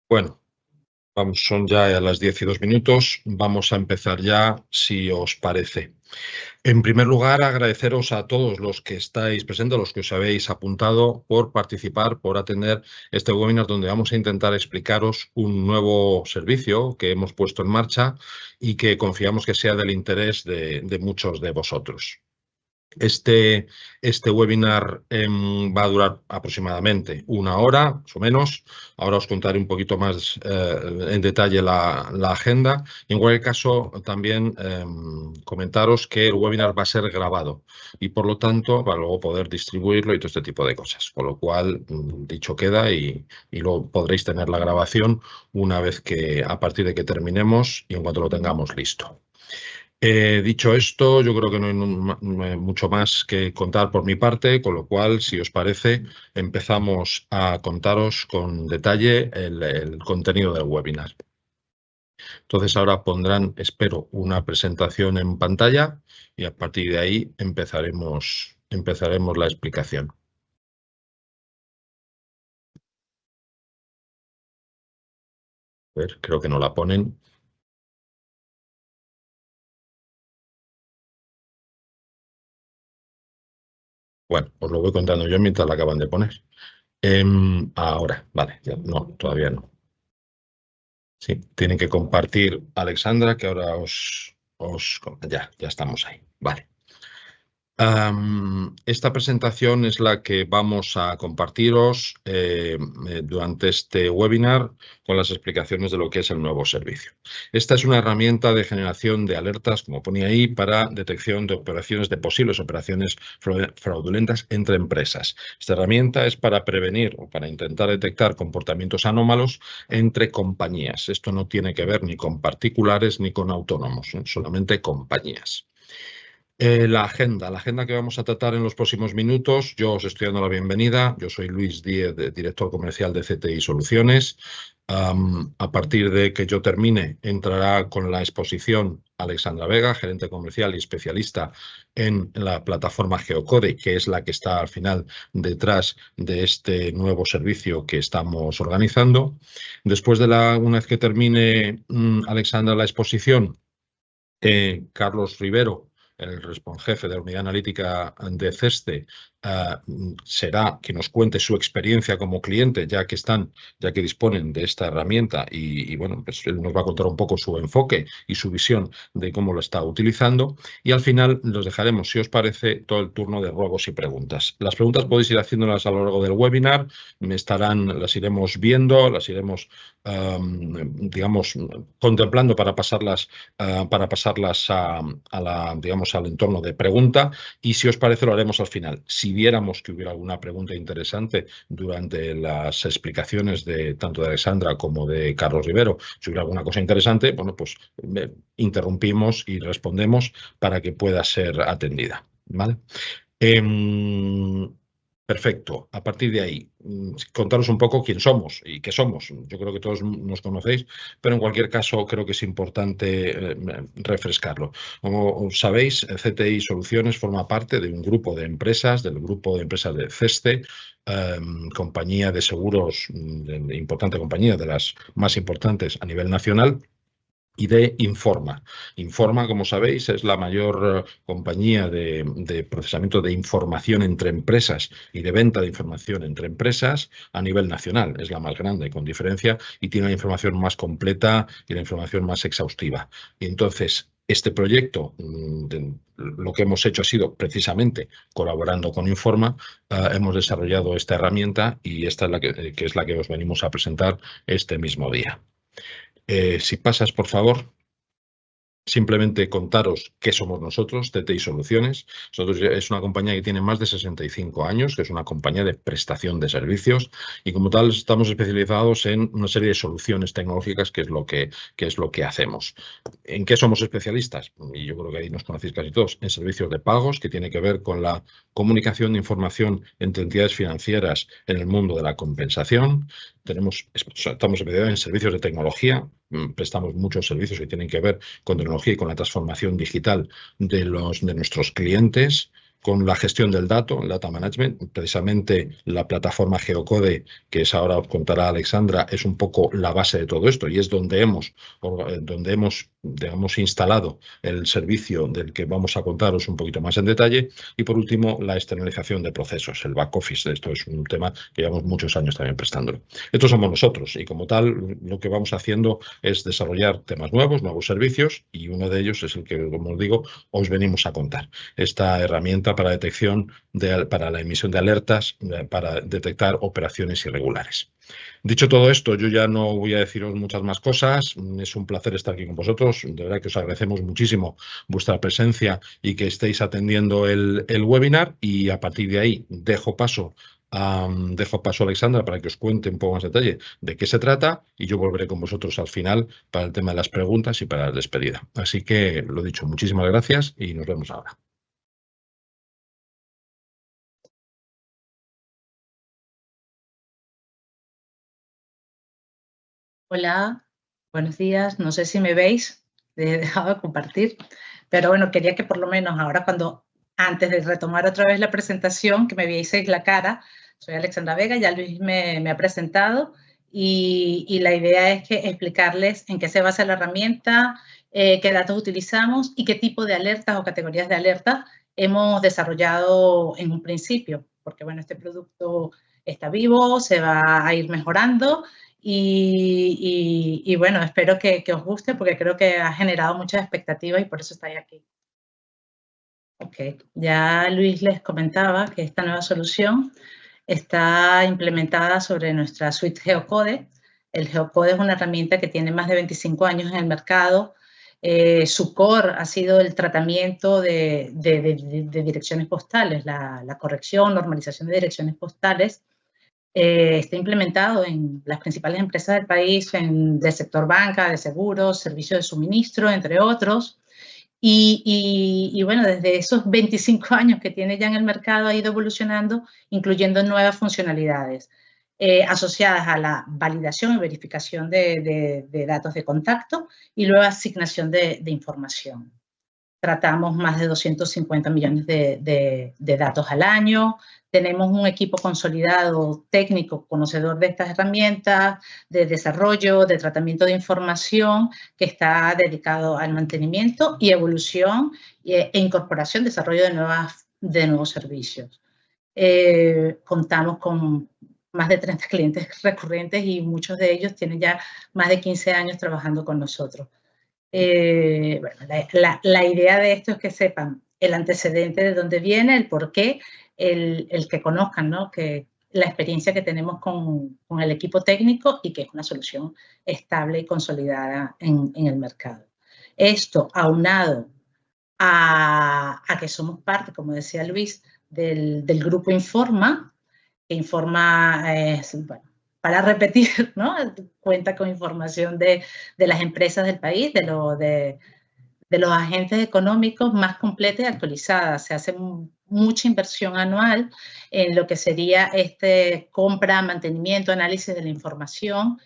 Bueno, vamos, son ya las 10:02. Vamos a empezar ya, si os parece. En primer lugar, agradeceros a todos los que estáis presentes, los que os habéis apuntado, por participar, por atender este webinar donde vamos a intentar explicaros un nuevo servicio que hemos puesto en marcha y que confiamos que sea del interés de muchos de vosotros. Este webinar va a durar aproximadamente 1 hora, más o menos. Ahora os contaré un poquito más en detalle la agenda. Y en cualquier caso, también comentaros que el webinar va a ser grabado y, por lo tanto, va a luego poder distribuirlo y todo este tipo de cosas. Con lo cual, dicho queda y luego podréis tener la grabación una vez que, a partir de que terminemos y en cuanto lo tengamos listo. Dicho esto, yo creo que no hay mucho más que contar por mi parte, con lo cual, si os parece, empezamos a contaros con detalle el contenido del webinar. Entonces, ahora pondrán, espero, una presentación en pantalla y a partir de ahí empezaremos la explicación. A ver, creo que no la ponen. Bueno, os lo voy contando yo mientras la acaban de poner. Ahora, vale, no, todavía no. Sí, tienen que compartir Alexandra, que ahora ya estamos ahí. Vale. Esta presentación es la que vamos a compartiros durante este webinar con las explicaciones de lo que es el nuevo servicio. Esta es una herramienta de generación de alertas, como ponía ahí, para detección de operaciones, de posibles operaciones fraudulentas entre empresas. Esta herramienta es para prevenir o para intentar detectar comportamientos anómalos entre compañías. Esto no tiene que ver ni con particulares ni con autónomos, solamente compañías. La agenda que vamos a tratar en los próximos minutos, yo os estoy dando la bienvenida. Yo soy Luis Díez, director comercial de CTI Soluciones. A partir de que yo termine, entrará con la exposición Alexandra Vega, gerente comercial y especialista en la plataforma Geocode, que es la que está al final detrás de este nuevo servicio que estamos organizando. Después una vez que termine Alexandra la exposición, Carlos Rivero, el jefe de la unidad analítica de CESTE, será quien nos cuente su experiencia como cliente, ya que disponen de esta herramienta y bueno, pues él nos va a contar un poco su enfoque y su visión de cómo lo está utilizando. Y al final los dejaremos, si os parece, todo el turno de ruegos y preguntas. Las preguntas podéis ir haciéndolas a lo largo del webinar, las iremos viendo, las iremos, digamos, contemplando para pasarlas al entorno de pregunta, y si os parece lo haremos al final. Si viéramos que hubiera alguna pregunta interesante durante las explicaciones tanto de Alexandra como de Carlos Rivero, si hubiera alguna cosa interesante, bueno, pues interrumpimos y respondemos para que pueda ser atendida, ¿vale? Perfecto. A partir de ahí, contaros un poco quién somos y qué somos. Yo creo que todos nos conocéis, pero en cualquier caso creo que es importante refrescarlo. Como sabéis, CTI Soluciones forma parte de un grupo de empresas, del grupo de empresas de CESTE, compañía de seguros, importante compañía, de las más importantes a nivel nacional, y de Informa. Informa, como sabéis, es la mayor compañía de procesamiento de información entre empresas y de venta de información entre empresas a nivel nacional. Es la más grande, con diferencia, y tiene la información más completa y la información más exhaustiva. Y entonces, este proyecto, lo que hemos hecho ha sido precisamente colaborando con Informa, hemos desarrollado esta herramienta y esta es que es la que os venimos a presentar este mismo día. Si pasas, por favor. Simplemente contaros qué somos nosotros, TTI Soluciones. Nosotros es una compañía que tiene más de 65 años, que es una compañía de prestación de servicios y como tal estamos especializados en una serie de soluciones tecnológicas, que es lo que hacemos. ¿En qué somos especialistas? Y yo creo que ahí nos conocéis casi todos. En servicios de pagos, que tiene que ver con la comunicación de información entre entidades financieras en el mundo de la compensación. Estamos especializados en servicios de tecnología. Prestamos muchos servicios que tienen que ver con tecnología y con la transformación digital de nuestros clientes. con la gestión del dato, el data management. Precisamente la plataforma Geocode, que es ahora os contará Alexandra, es un poco la base de todo esto y es donde hemos digamos, instalado el servicio del que vamos a contaros un poquito más en detalle. Y por último, la externalización de procesos, el back office. Esto es un tema que llevamos muchos años también prestándolo. Estos somos nosotros y como tal lo que vamos haciendo es desarrollar temas nuevos, nuevos servicios, y uno de ellos es el que, como os digo, os venimos a contar. Esta herramienta para detección, para la emisión de alertas, para detectar operaciones irregulares. Dicho todo esto, yo ya no voy a deciros muchas más cosas. Es un placer estar aquí con vosotros. De verdad que os agradecemos muchísimo vuestra presencia y que estéis atendiendo el webinar. Y a partir de ahí dejo paso a Alexandra para que os cuente un poco más detalle de qué se trata, y yo volveré con vosotros al final para el tema de las preguntas y para la despedida. Así que, lo dicho, muchísimas gracias y nos vemos ahora. Hola, buenos días. No sé si me veis, he dejado de compartir, pero bueno, quería que por lo menos ahora antes de retomar otra vez la presentación, que me vieseis la cara. Soy Alexandra Vega, ya Luis me ha presentado y la idea es que explicarles en qué se basa la herramienta, qué datos utilizamos y qué tipo de alertas o categorías de alertas hemos desarrollado en un principio, porque bueno, este producto está vivo, se va a ir mejorando. Y bueno, espero que os guste porque creo que ha generado muchas expectativas y por eso estáis aquí. Ok, ya Luis les comentaba que esta nueva solución está implementada sobre nuestra suite Geocode. El Geocode es una herramienta que tiene más de 25 años en el mercado. Su core ha sido el tratamiento de direcciones postales, la corrección, normalización de direcciones postales. Está implementado en las principales empresas del país, del sector banca, de seguros, servicios de suministro, entre otros. Y bueno, desde esos 25 años que tiene ya en el mercado ha ido evolucionando, incluyendo nuevas funcionalidades asociadas a la validación y verificación de datos de contacto y luego asignación de información. Tratamos más de 250 millones de datos al año. Tenemos un equipo consolidado, técnico, conocedor de estas herramientas, de desarrollo, de tratamiento de información, que está dedicado al mantenimiento y evolución e incorporación, desarrollo de nuevos servicios. Contamos con más de 30 clientes recurrentes y muchos de ellos tienen ya más de 15 años trabajando con nosotros. Bueno, la idea de esto es que sepan el antecedente de dónde viene, el por qué, el que conozcan, ¿no? Que la experiencia que tenemos con el equipo técnico y que es una solución estable y consolidada en el mercado. Esto aunado a que somos parte, como decía Luis, del grupo Informa, que Informa bueno, para repetir, ¿no? Cuenta con información de las empresas del país, de los agentes económicos más completa y actualizada. Se hace mucha inversión anual en lo que sería compra, mantenimiento, análisis de la información.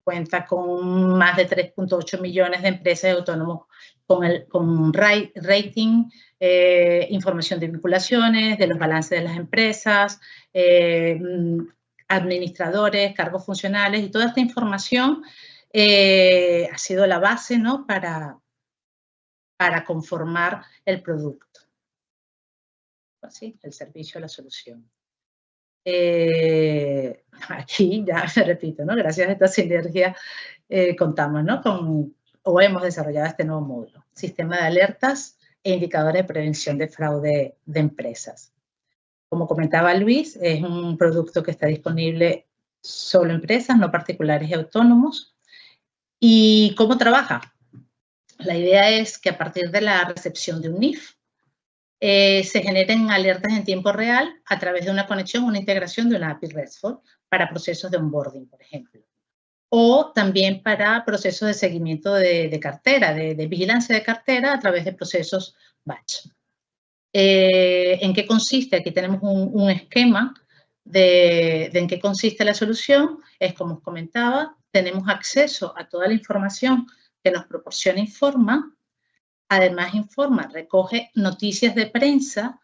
Cuenta con más de 3.8 millones de empresas y autónomos con rating, información de vinculaciones, de los balances de las empresas, administradores, cargos funcionales, y toda esta información ha sido la base, ¿no? para conformar el producto. Así, el servicio, la solución. Aquí ya me repito, ¿no? Gracias a esta sinergia contamos, ¿no? o hemos desarrollado este nuevo módulo, sistema de alertas e indicadores de prevención de fraude de empresas. Como comentaba Luis, es un producto que está disponible solo en empresas, no particulares y autónomos. ¿Y cómo trabaja? La idea es que a partir de la recepción de un NIF, se generen alertas en tiempo real a través de una conexión, una integración de una API RESTful para procesos de onboarding, por ejemplo. O también para procesos de seguimiento de cartera, de vigilancia de cartera a través de procesos batch. ¿En qué consiste? Aquí tenemos un esquema de en qué consiste la solución. Es como os comentaba, tenemos acceso a toda la información que nos proporciona Informa. Además informa, recoge noticias de prensa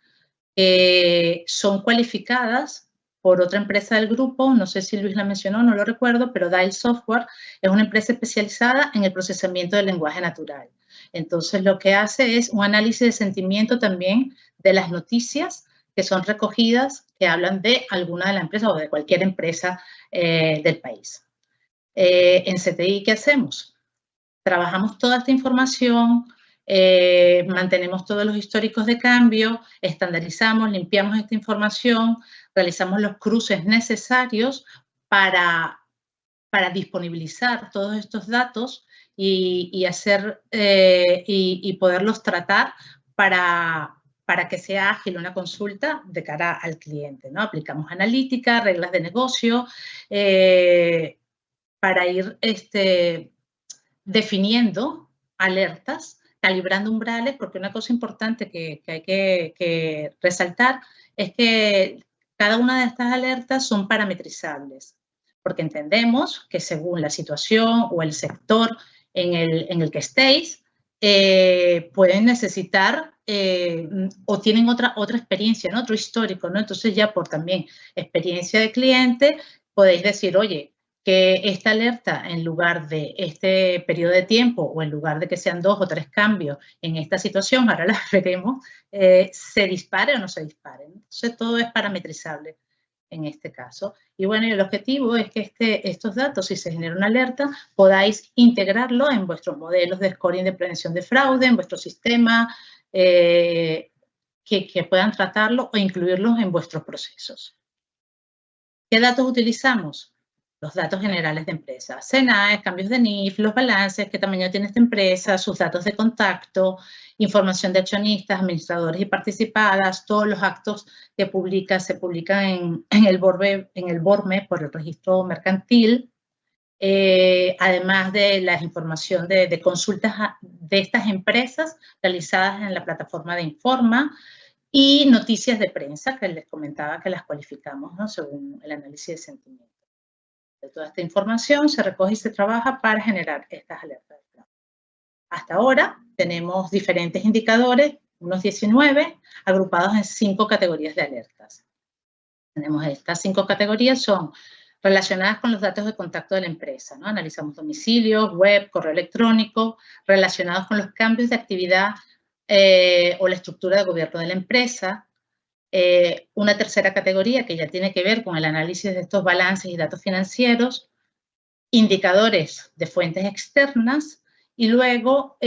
que son cualificadas por otra empresa del grupo, no sé si Luis la mencionó, no lo recuerdo, pero Dial Software es una empresa especializada en el procesamiento del lenguaje natural. Entonces, lo que hace es un análisis de sentimiento también de las noticias que son recogidas, que hablan de alguna de las empresas o de cualquier empresa del país. En CTI, ¿qué hacemos? Trabajamos toda esta información, mantenemos todos los históricos de cambio, estandarizamos, limpiamos esta información, realizamos los cruces necesarios para disponibilizar todos estos datos y poderlos tratar para que sea ágil una consulta de cara al cliente, ¿no? Aplicamos analítica, reglas de negocio, para ir definiendo alertas, calibrando umbrales, porque una cosa importante que hay que resaltar es que cada una de estas alertas son parametrizables, porque entendemos que según la situación o el sector en el que estéis, pueden necesitar o tienen otra experiencia, ¿no? Otro histórico, ¿no? Entonces ya por también experiencia de cliente podéis decir, oye, que esta alerta, en lugar de este periodo de tiempo o en lugar de que sean 2 o 3 cambios en esta situación, ahora la veremos, se dispare o no se dispare. Entonces, todo es parametrizable en este caso. Y bueno, el objetivo es que estos datos, si se genera una alerta, podáis integrarlo en vuestros modelos de scoring de prevención de fraude, en vuestro sistema, que puedan tratarlo o incluirlos en vuestros procesos. ¿Qué datos utilizamos? Los datos generales de empresa, CNAE, cambios de NIF, los balances, qué tamaño tiene esta empresa, sus datos de contacto, información de accionistas, administradores y participadas, todos los actos que se publican en el BORME por el registro mercantil, además de la información de consultas de estas empresas realizadas en la plataforma de Informa, y noticias de prensa que les comentaba que las cualificamos, ¿no? Según el análisis de sentimiento. De toda esta información se recoge y se trabaja para generar estas alertas de fraude. Hasta ahora tenemos diferentes indicadores, unos 19, agrupados en 5 categorías de alertas. Tenemos estas 5 categorías, son relacionadas con los datos de contacto de la empresa, ¿no? Analizamos domicilio, web, correo electrónico, relacionados con los cambios de actividad o la estructura de gobierno de la empresa. Una tercera categoría que ya tiene que ver con el análisis de estos balances y datos financieros, indicadores de fuentes externas y luego,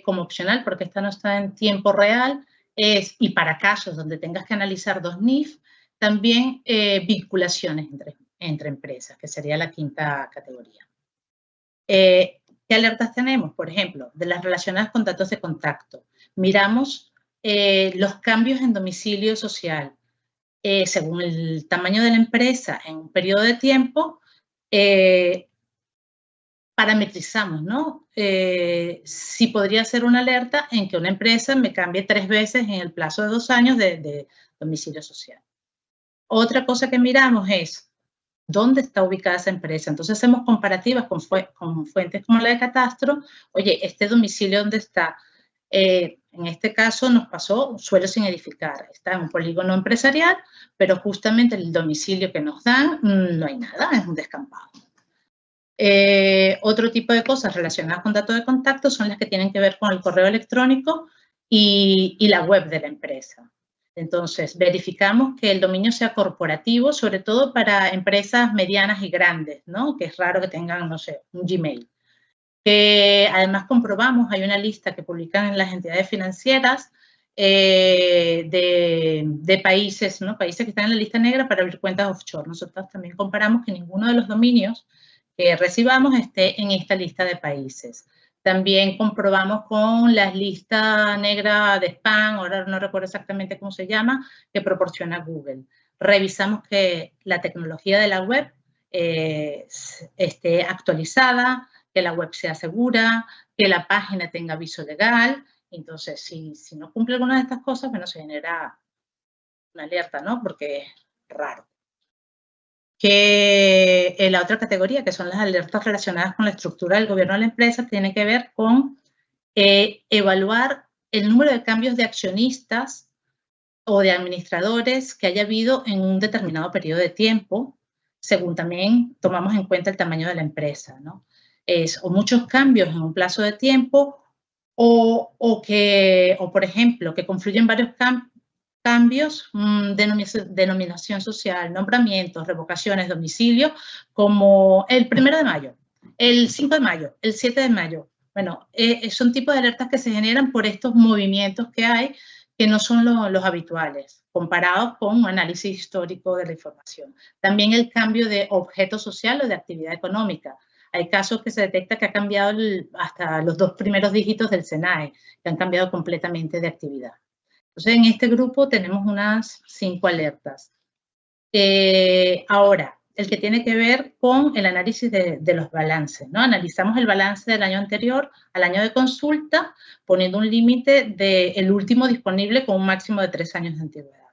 como opcional, porque esta no está en tiempo real, y para casos donde tengas que analizar 2 NIF, también vinculaciones entre empresas, que sería la quinta categoría. ¿Qué alertas tenemos? Por ejemplo, de las relacionadas con datos de contacto. Miramos los cambios en domicilio social. Según el tamaño de la empresa en un periodo de tiempo, parametrizamos, ¿no? Si podría ser una alerta en que una empresa me cambie 3 veces en el plazo de 2 años de domicilio social. Otra cosa que miramos es dónde está ubicada esa empresa. Entonces hacemos comparativas con fuentes como la de Catastro. Oye, este domicilio, ¿dónde está? En este caso nos pasó un suelo sin edificar. Está en un polígono empresarial, pero justamente el domicilio que nos dan no hay nada, es un descampado. Otro tipo de cosas relacionadas con datos de contacto son las que tienen que ver con el correo electrónico y la web de la empresa. Entonces, verificamos que el dominio sea corporativo, sobre todo para empresas medianas y grandes, ¿no? Que es raro que tengan, no sé, un Gmail. Además comprobamos, hay una lista que publican en las entidades financieras de países, ¿no? Países que están en la lista negra para abrir cuentas offshore. Nosotros también comparamos que ninguno de los dominios que recibamos esté en esta lista de países. También comprobamos con la lista negra de spam, ahora no recuerdo exactamente cómo se llama, que proporciona Google. Revisamos que la tecnología de la web esté actualizada, que la web sea segura, que la página tenga aviso legal. Entonces, si no cumple alguna de estas cosas, bueno, se genera una alerta, ¿no? Porque es raro. Que la otra categoría, que son las alertas relacionadas con la estructura del gobierno de la empresa, tiene que ver con evaluar el número de cambios de accionistas o de administradores que haya habido en un determinado periodo de tiempo, según también tomamos en cuenta el tamaño de la empresa, ¿no? O muchos cambios en un plazo de tiempo o por ejemplo, que confluyen varios cambios, denominación social, nombramientos, revocaciones, domicilio, como el 1 de mayo, el 5 de mayo, el 7 de mayo. Bueno, son tipos de alertas que se generan por estos movimientos que hay, que no son los habituales, comparados con un análisis histórico de la información. También el cambio de objeto social o de actividad económica. Hay casos que se detecta que ha cambiado hasta los 2 primeros dígitos del SENAE, que han cambiado completamente de actividad. Entonces, en este grupo tenemos unas 5 alertas. Ahora, el que tiene que ver con el análisis de los balances, ¿no? Analizamos el balance del año anterior al año de consulta, poniendo un límite del último disponible con un máximo de 3 años de antigüedad.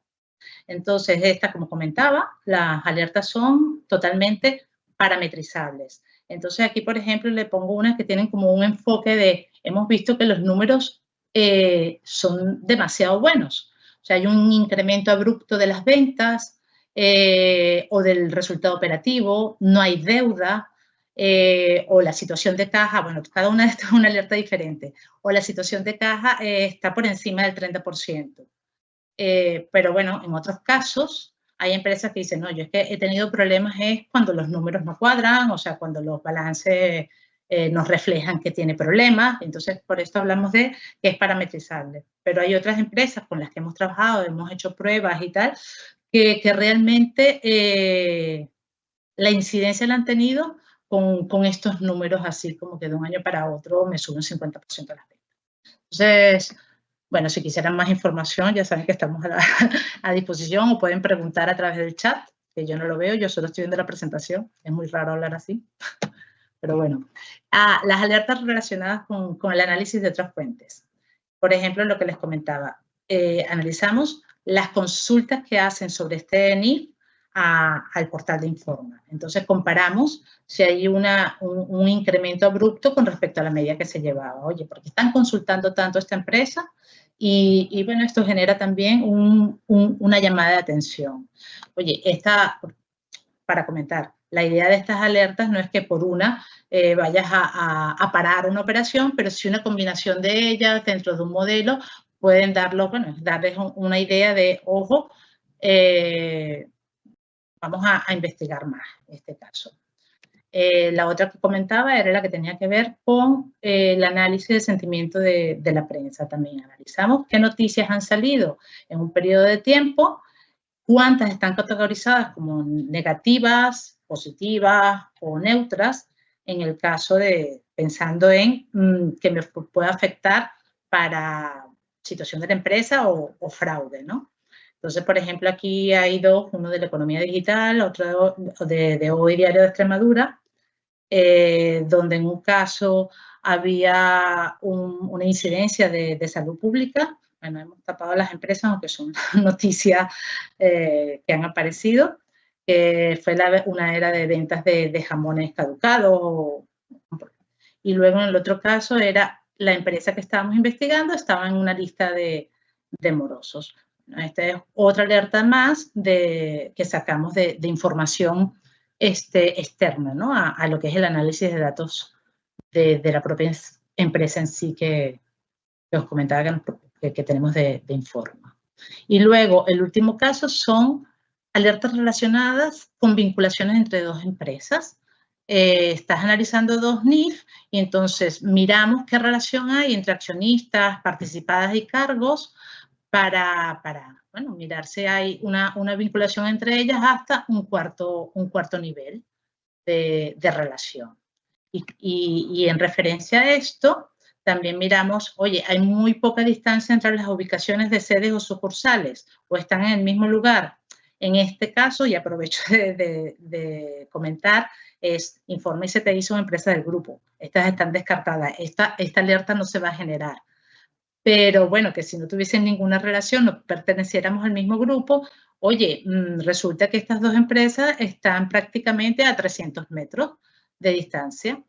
Entonces, como comentaba, las alertas son totalmente parametrizables. Entonces, aquí, por ejemplo, le pongo unas que tienen como un enfoque de, hemos visto que los números son demasiado buenos. O sea, hay un incremento abrupto de las ventas o del resultado operativo, no hay deuda o la situación de caja, bueno, cada una de estas es una alerta diferente, o la situación de caja está por encima del 30%. Pero bueno, en otros casos hay empresas que dicen, no, yo es que he tenido problemas es cuando los números no cuadran, o sea, cuando los balances nos reflejan que tiene problemas. Entonces, por esto hablamos de que es parametrizable. Pero hay otras empresas con las que hemos trabajado, hemos hecho pruebas y tal, que realmente la incidencia la han tenido con estos números así como que de un año para otro me sube un 50% las ventas. Entonces, bueno, si quisieran más información, ya saben que estamos a disposición o pueden preguntar a través del chat, que yo no lo veo, yo solo estoy viendo la presentación. Es muy raro hablar así. Pero bueno, las alertas relacionadas con el análisis de otras fuentes. Por ejemplo, lo que les comentaba, analizamos las consultas que hacen sobre este NIF al portal de Informa. Entonces, comparamos si hay un incremento abrupto con respecto a la media que se llevaba. Oye, ¿por qué están consultando tanto esta empresa? Y bueno, esto genera también una llamada de atención. Oye, para comentar, la idea de estas alertas no es que por una vayas a parar una operación, pero sí una combinación de ellas dentro de un modelo pueden darles una idea de, ojo, vamos a investigar más este caso. La otra que comentaba era la que tenía que ver con el análisis de sentimiento de la prensa también. Analizamos qué noticias han salido en un periodo de tiempo, cuántas están categorizadas como negativas, positivas o neutras, en el caso de, pensando en que me pueda afectar para situación de la empresa o fraude, ¿no? Entonces, por ejemplo, aquí hay dos, uno de la economía digital, otro de Hoy Diario de Extremadura, donde en un caso había una incidencia de salud pública. Bueno, hemos tapado las empresas, aunque son noticias que han aparecido. Fue una era de ventas de jamones caducados. Y luego en el otro caso era la empresa que estábamos investigando, estaba en una lista de morosos. Esta es otra alerta más que sacamos de información externa, ¿no? A lo que es el análisis de datos de la propia empresa en sí que os comentaba que tenemos de Informa. Y luego, el último caso son alertas relacionadas con vinculaciones entre dos empresas. Estás analizando dos NIF y entonces miramos qué relación hay entre accionistas, participadas y cargos para bueno, mirar si hay una vinculación entre ellas hasta un cuarto nivel de relación. Y en referencia a esto, también miramos, oye, hay muy poca distancia entre las ubicaciones de sedes o sucursales, o están en el mismo lugar. En este caso, y aprovecho de comentar, es Informa y CTI son empresas del grupo. Estas están descartadas. Esta alerta no se va a generar. Pero bueno, que si no tuviesen ninguna relación, no perteneciéramos al mismo grupo, oye, resulta que estas dos empresas están prácticamente a 300 metros de distancia.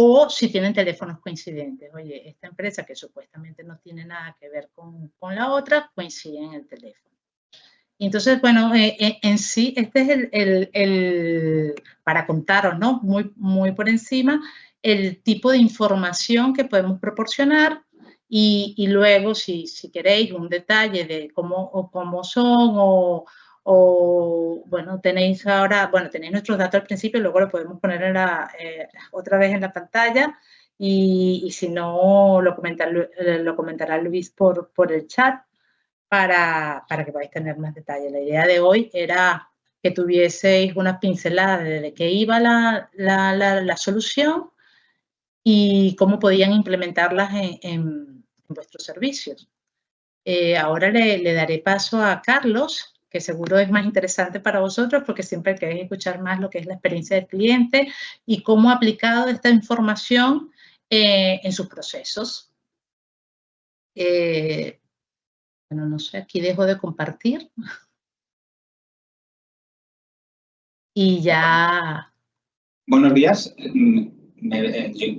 o si tienen teléfonos coincidentes. Oye, esta empresa que supuestamente no tiene nada que ver con la otra, coincide en el teléfono. Y entonces, bueno, en sí, este es para contaros, ¿no? Muy por encima, el tipo de información que podemos proporcionar y luego, si queréis, un detalle de cómo son bueno, tenéis nuestros datos al principio, luego lo podemos poner otra vez en la pantalla y si no, lo comentará Luis por el chat para que podáis tener más detalle. La idea de hoy era que tuvieseis una pincelada de qué iba la solución y cómo podían implementarlas en vuestros servicios. Ahora le daré paso a Carlos, que seguro es más interesante para vosotros porque siempre queréis escuchar más lo que es la experiencia del cliente y cómo ha aplicado esta información en sus procesos. Bueno, no sé, aquí dejo de compartir. Y ya... Buenos días.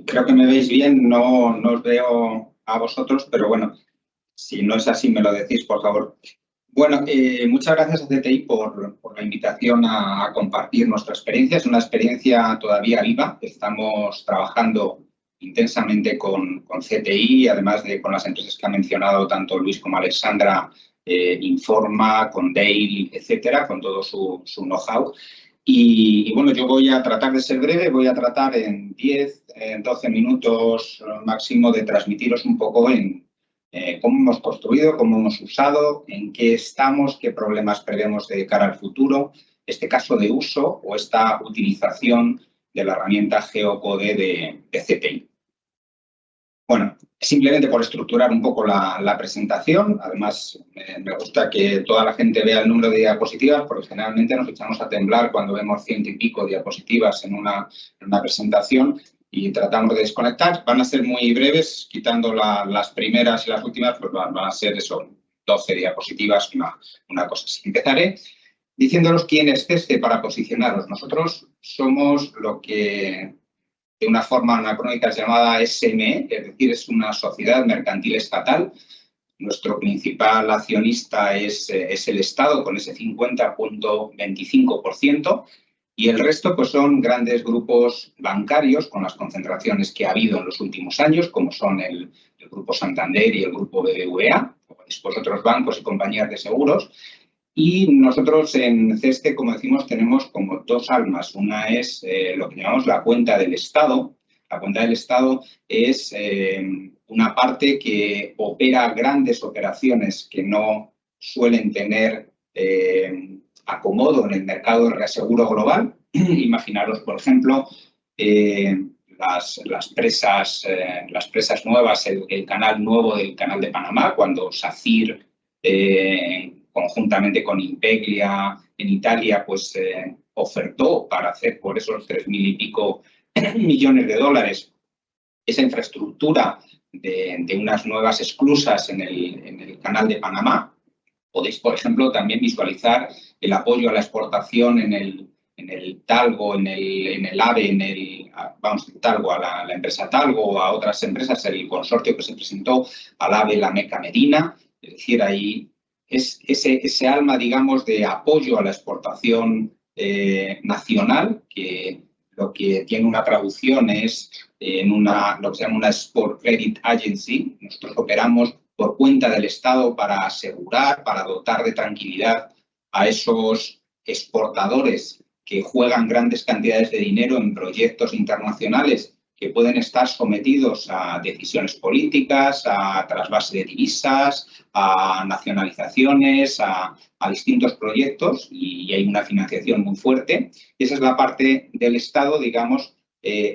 Creo que me veis bien, no os veo a vosotros, pero bueno, si no es así me lo decís, por favor. Bueno, muchas gracias a CTI por la invitación a compartir nuestra experiencia. Es una experiencia todavía viva. Estamos trabajando intensamente con CTI, además de con las empresas que ha mencionado tanto Luis como Alexandra, Informa, con Dale, etcétera, con todo su know-how. Y bueno, yo voy a tratar de ser breve, voy a tratar en 10, 12 minutos máximo de transmitiros un poco en cómo hemos construido, cómo hemos usado, en qué estamos, qué problemas prevemos de cara al futuro, este caso de uso o esta utilización de la herramienta Geocode de CTI. Bueno, simplemente por estructurar un poco la presentación, además me gusta que toda la gente vea el número de diapositivas porque generalmente nos echamos a temblar cuando vemos 100 y pico diapositivas en una presentación y tratamos de desconectar. Van a ser muy breves, quitando las primeras y las últimas, pues van a ser eso, 12 diapositivas, una cosa así. Empezaré diciéndonos quién es CESTE para posicionaros. Nosotros somos lo que de una forma anacrónica llamada SME, es decir, es una sociedad mercantil estatal. Nuestro principal accionista es el Estado, con ese 50.25%, y el resto pues, son grandes grupos bancarios con las concentraciones que ha habido en los últimos años, como son el Grupo Santander y el Grupo BBVA, o después otros bancos y compañías de seguros. Y nosotros en CESTE, como decimos, tenemos como dos almas. Una es lo que llamamos la cuenta del Estado. La cuenta del Estado es una parte que opera grandes operaciones que no suelen tener acomodo en el mercado de reaseguro global. Imaginaros, por ejemplo, las presas nuevas, el canal nuevo del Canal de Panamá, cuando SACIR conjuntamente con Impeglia en Italia, pues ofertó para hacer por esos 3.000 y pico millones de dólares esa infraestructura de unas nuevas esclusas en el Canal de Panamá. Podéis, por ejemplo, también visualizar el apoyo a la exportación en el Talgo, en el AVE, vamos, Talgo, a la empresa Talgo o a otras empresas, el consorcio que se presentó al AVE La Meca Medina. Es decir, ahí es ese alma, digamos, de apoyo a la exportación nacional, que lo que tiene una traducción es en lo que se llama una Export Credit Agency. Nosotros operamos por cuenta del Estado para asegurar, para dotar de tranquilidad a esos exportadores que juegan grandes cantidades de dinero en proyectos internacionales que pueden estar sometidos a decisiones políticas, a trasvase de divisas, a nacionalizaciones, a distintos proyectos, y hay una financiación muy fuerte. Y esa es la parte del Estado, digamos.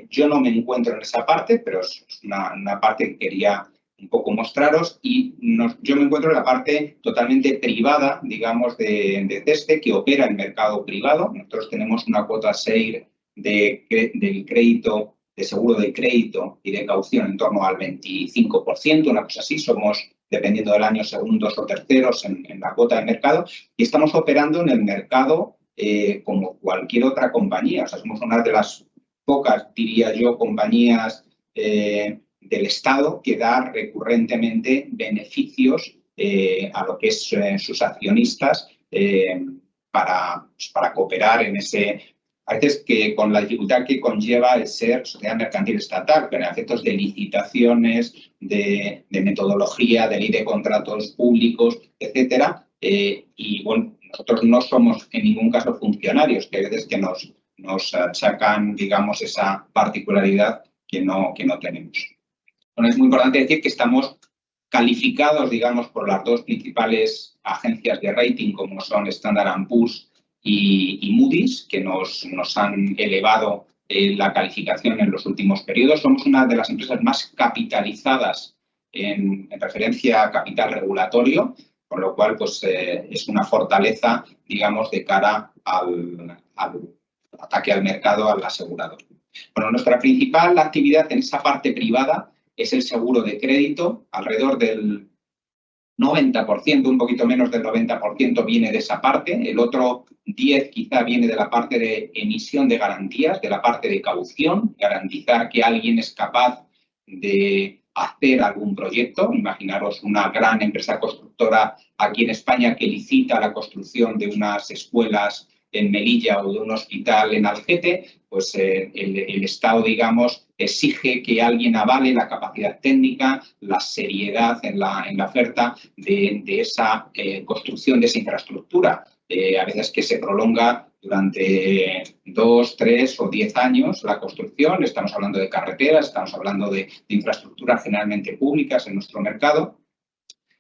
Yo no me encuentro en esa parte, pero es una parte que quería un poco mostraros, y yo me encuentro en la parte totalmente privada, digamos, de CESTE, que opera en mercado privado. Nosotros tenemos una cuota share del crédito, de seguro de crédito y de caución en torno al 25%, una cosa así. Somos, dependiendo del año, segundos o terceros en la cuota de mercado, y estamos operando en el mercado como cualquier otra compañía. O sea, somos una de las pocas, diría yo, compañías del Estado que da recurrentemente beneficios a lo que es sus accionistas para cooperar en ese. A veces que con la dificultad que conlleva el ser sociedad mercantil estatal, pero en efectos de licitaciones, de metodología, de ley de contratos públicos, etcétera. Y bueno, nosotros no somos en ningún caso funcionarios, que hay veces que nos achacan, digamos, esa particularidad que no tenemos. Bueno, es muy importante decir que estamos calificados, digamos, por las dos principales agencias de rating, como son Standard & Poor's y Moody's, que nos han elevado la calificación en los últimos periodos. Somos una de las empresas más capitalizadas en referencia a capital regulatorio, con lo cual pues, es una fortaleza, digamos, de cara al ataque al mercado, al asegurador. Bueno, nuestra principal actividad en esa parte privada es el seguro de crédito. Alrededor del 90%, un poquito menos del 90% viene de esa parte. El otro 10% quizá viene de la parte de emisión de garantías, de la parte de caución, garantizar que alguien es capaz de hacer algún proyecto. Imaginaros una gran empresa constructora aquí en España que licita la construcción de unas escuelas en Melilla o de un hospital en Algete, pues el Estado, digamos, exige que alguien avale la capacidad técnica, la seriedad en la oferta de esa construcción de esa infraestructura. A veces que se prolonga durante 2, 3 o 10 años la construcción. Estamos hablando de carreteras, estamos hablando de infraestructuras generalmente públicas en nuestro mercado.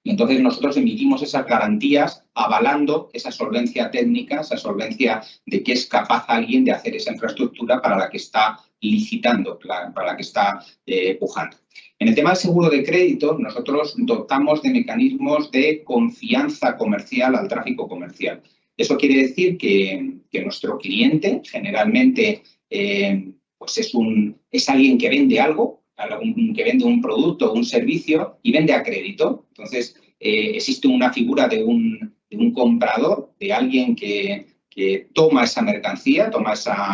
Y entonces nosotros emitimos esas garantías avalando esa solvencia técnica, esa solvencia de que es capaz alguien de hacer esa infraestructura para la que está licitando, para la que está pujando. En el tema del seguro de crédito, nosotros dotamos de mecanismos de confianza comercial al tráfico comercial. Eso quiere decir que nuestro cliente generalmente pues es alguien que vende algo, que vende un producto o un servicio y vende a crédito. Entonces, existe una figura de un comprador, de alguien que toma esa mercancía, toma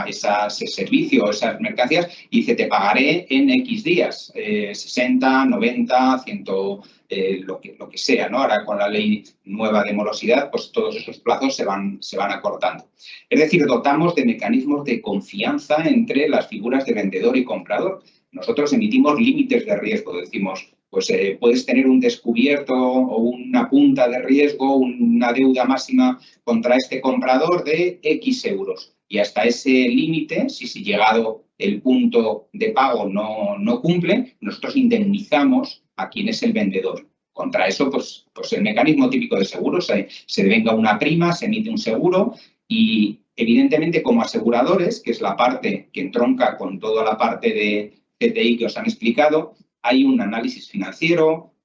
ese servicio o esas mercancías y dice, te pagaré en X días, 60, 90, 100, lo que sea, ¿no? Ahora con la ley nueva de morosidad, pues todos esos plazos se van acortando. Es decir, dotamos de mecanismos de confianza entre las figuras de vendedor y comprador. Nosotros emitimos límites de riesgo, decimos, pues puedes tener un descubierto o una punta de riesgo, una deuda máxima contra este comprador de X euros. Y hasta ese límite, si llegado el punto de pago no cumple, nosotros indemnizamos a quien es el vendedor. Contra eso, pues el mecanismo típico de seguros, se devenga una prima, se emite un seguro y evidentemente como aseguradores, que es la parte que entronca con toda la parte de CTI que os han explicado, hay un análisis financiero,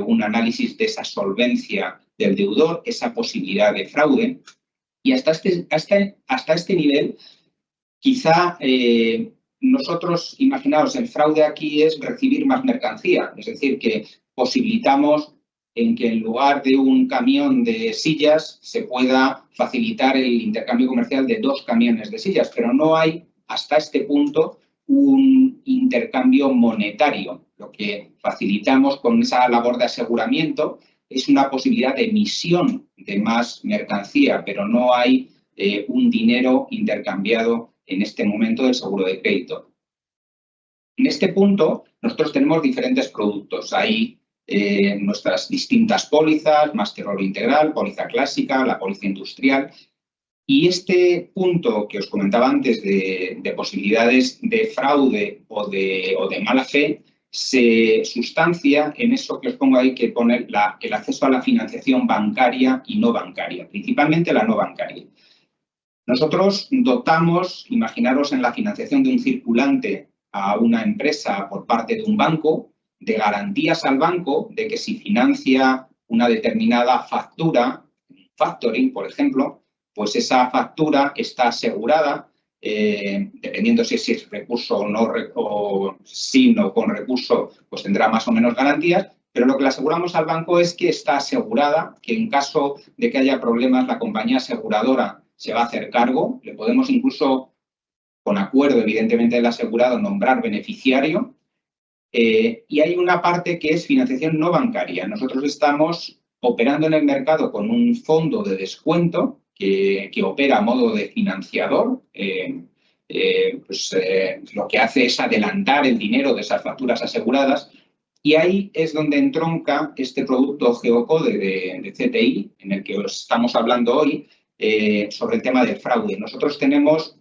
un análisis de esa solvencia del deudor, esa posibilidad de fraude. Y hasta este nivel, quizá nosotros, imaginaos, el fraude aquí es recibir más mercancía, es decir, que posibilitamos en que en lugar de un camión de sillas se pueda facilitar el intercambio comercial de 2 camiones de sillas, pero no hay hasta este punto un intercambio monetario. Lo que facilitamos con esa labor de aseguramiento es una posibilidad de emisión de más mercancía, pero no hay un dinero intercambiado en este momento del seguro de crédito. En este punto, nosotros tenemos diferentes productos. Hay nuestras distintas pólizas, Master Oro Integral, póliza clásica, la póliza industrial. Y este punto que os comentaba antes de posibilidades de fraude o de mala fe se sustancia en eso que os pongo ahí, que pone el acceso a la financiación bancaria y no bancaria, principalmente la no bancaria. Nosotros dotamos, imaginaros en la financiación de un circulante a una empresa por parte de un banco, de garantías al banco de que si financia una determinada factura, factoring, por ejemplo, pues esa factura está asegurada, dependiendo si es recurso o no, o sin o con recurso, pues tendrá más o menos garantías, pero lo que le aseguramos al banco es que está asegurada, que en caso de que haya problemas la compañía aseguradora se va a hacer cargo, le podemos incluso con acuerdo, evidentemente, del asegurado, nombrar beneficiario. Y hay una parte que es financiación no bancaria. Nosotros estamos operando en el mercado con un fondo de descuento que opera a modo de financiador. Lo que hace es adelantar el dinero de esas facturas aseguradas. Y ahí es donde entronca este producto Geocode de CTI, en el que os estamos hablando hoy, sobre el tema del fraude. Nosotros tenemos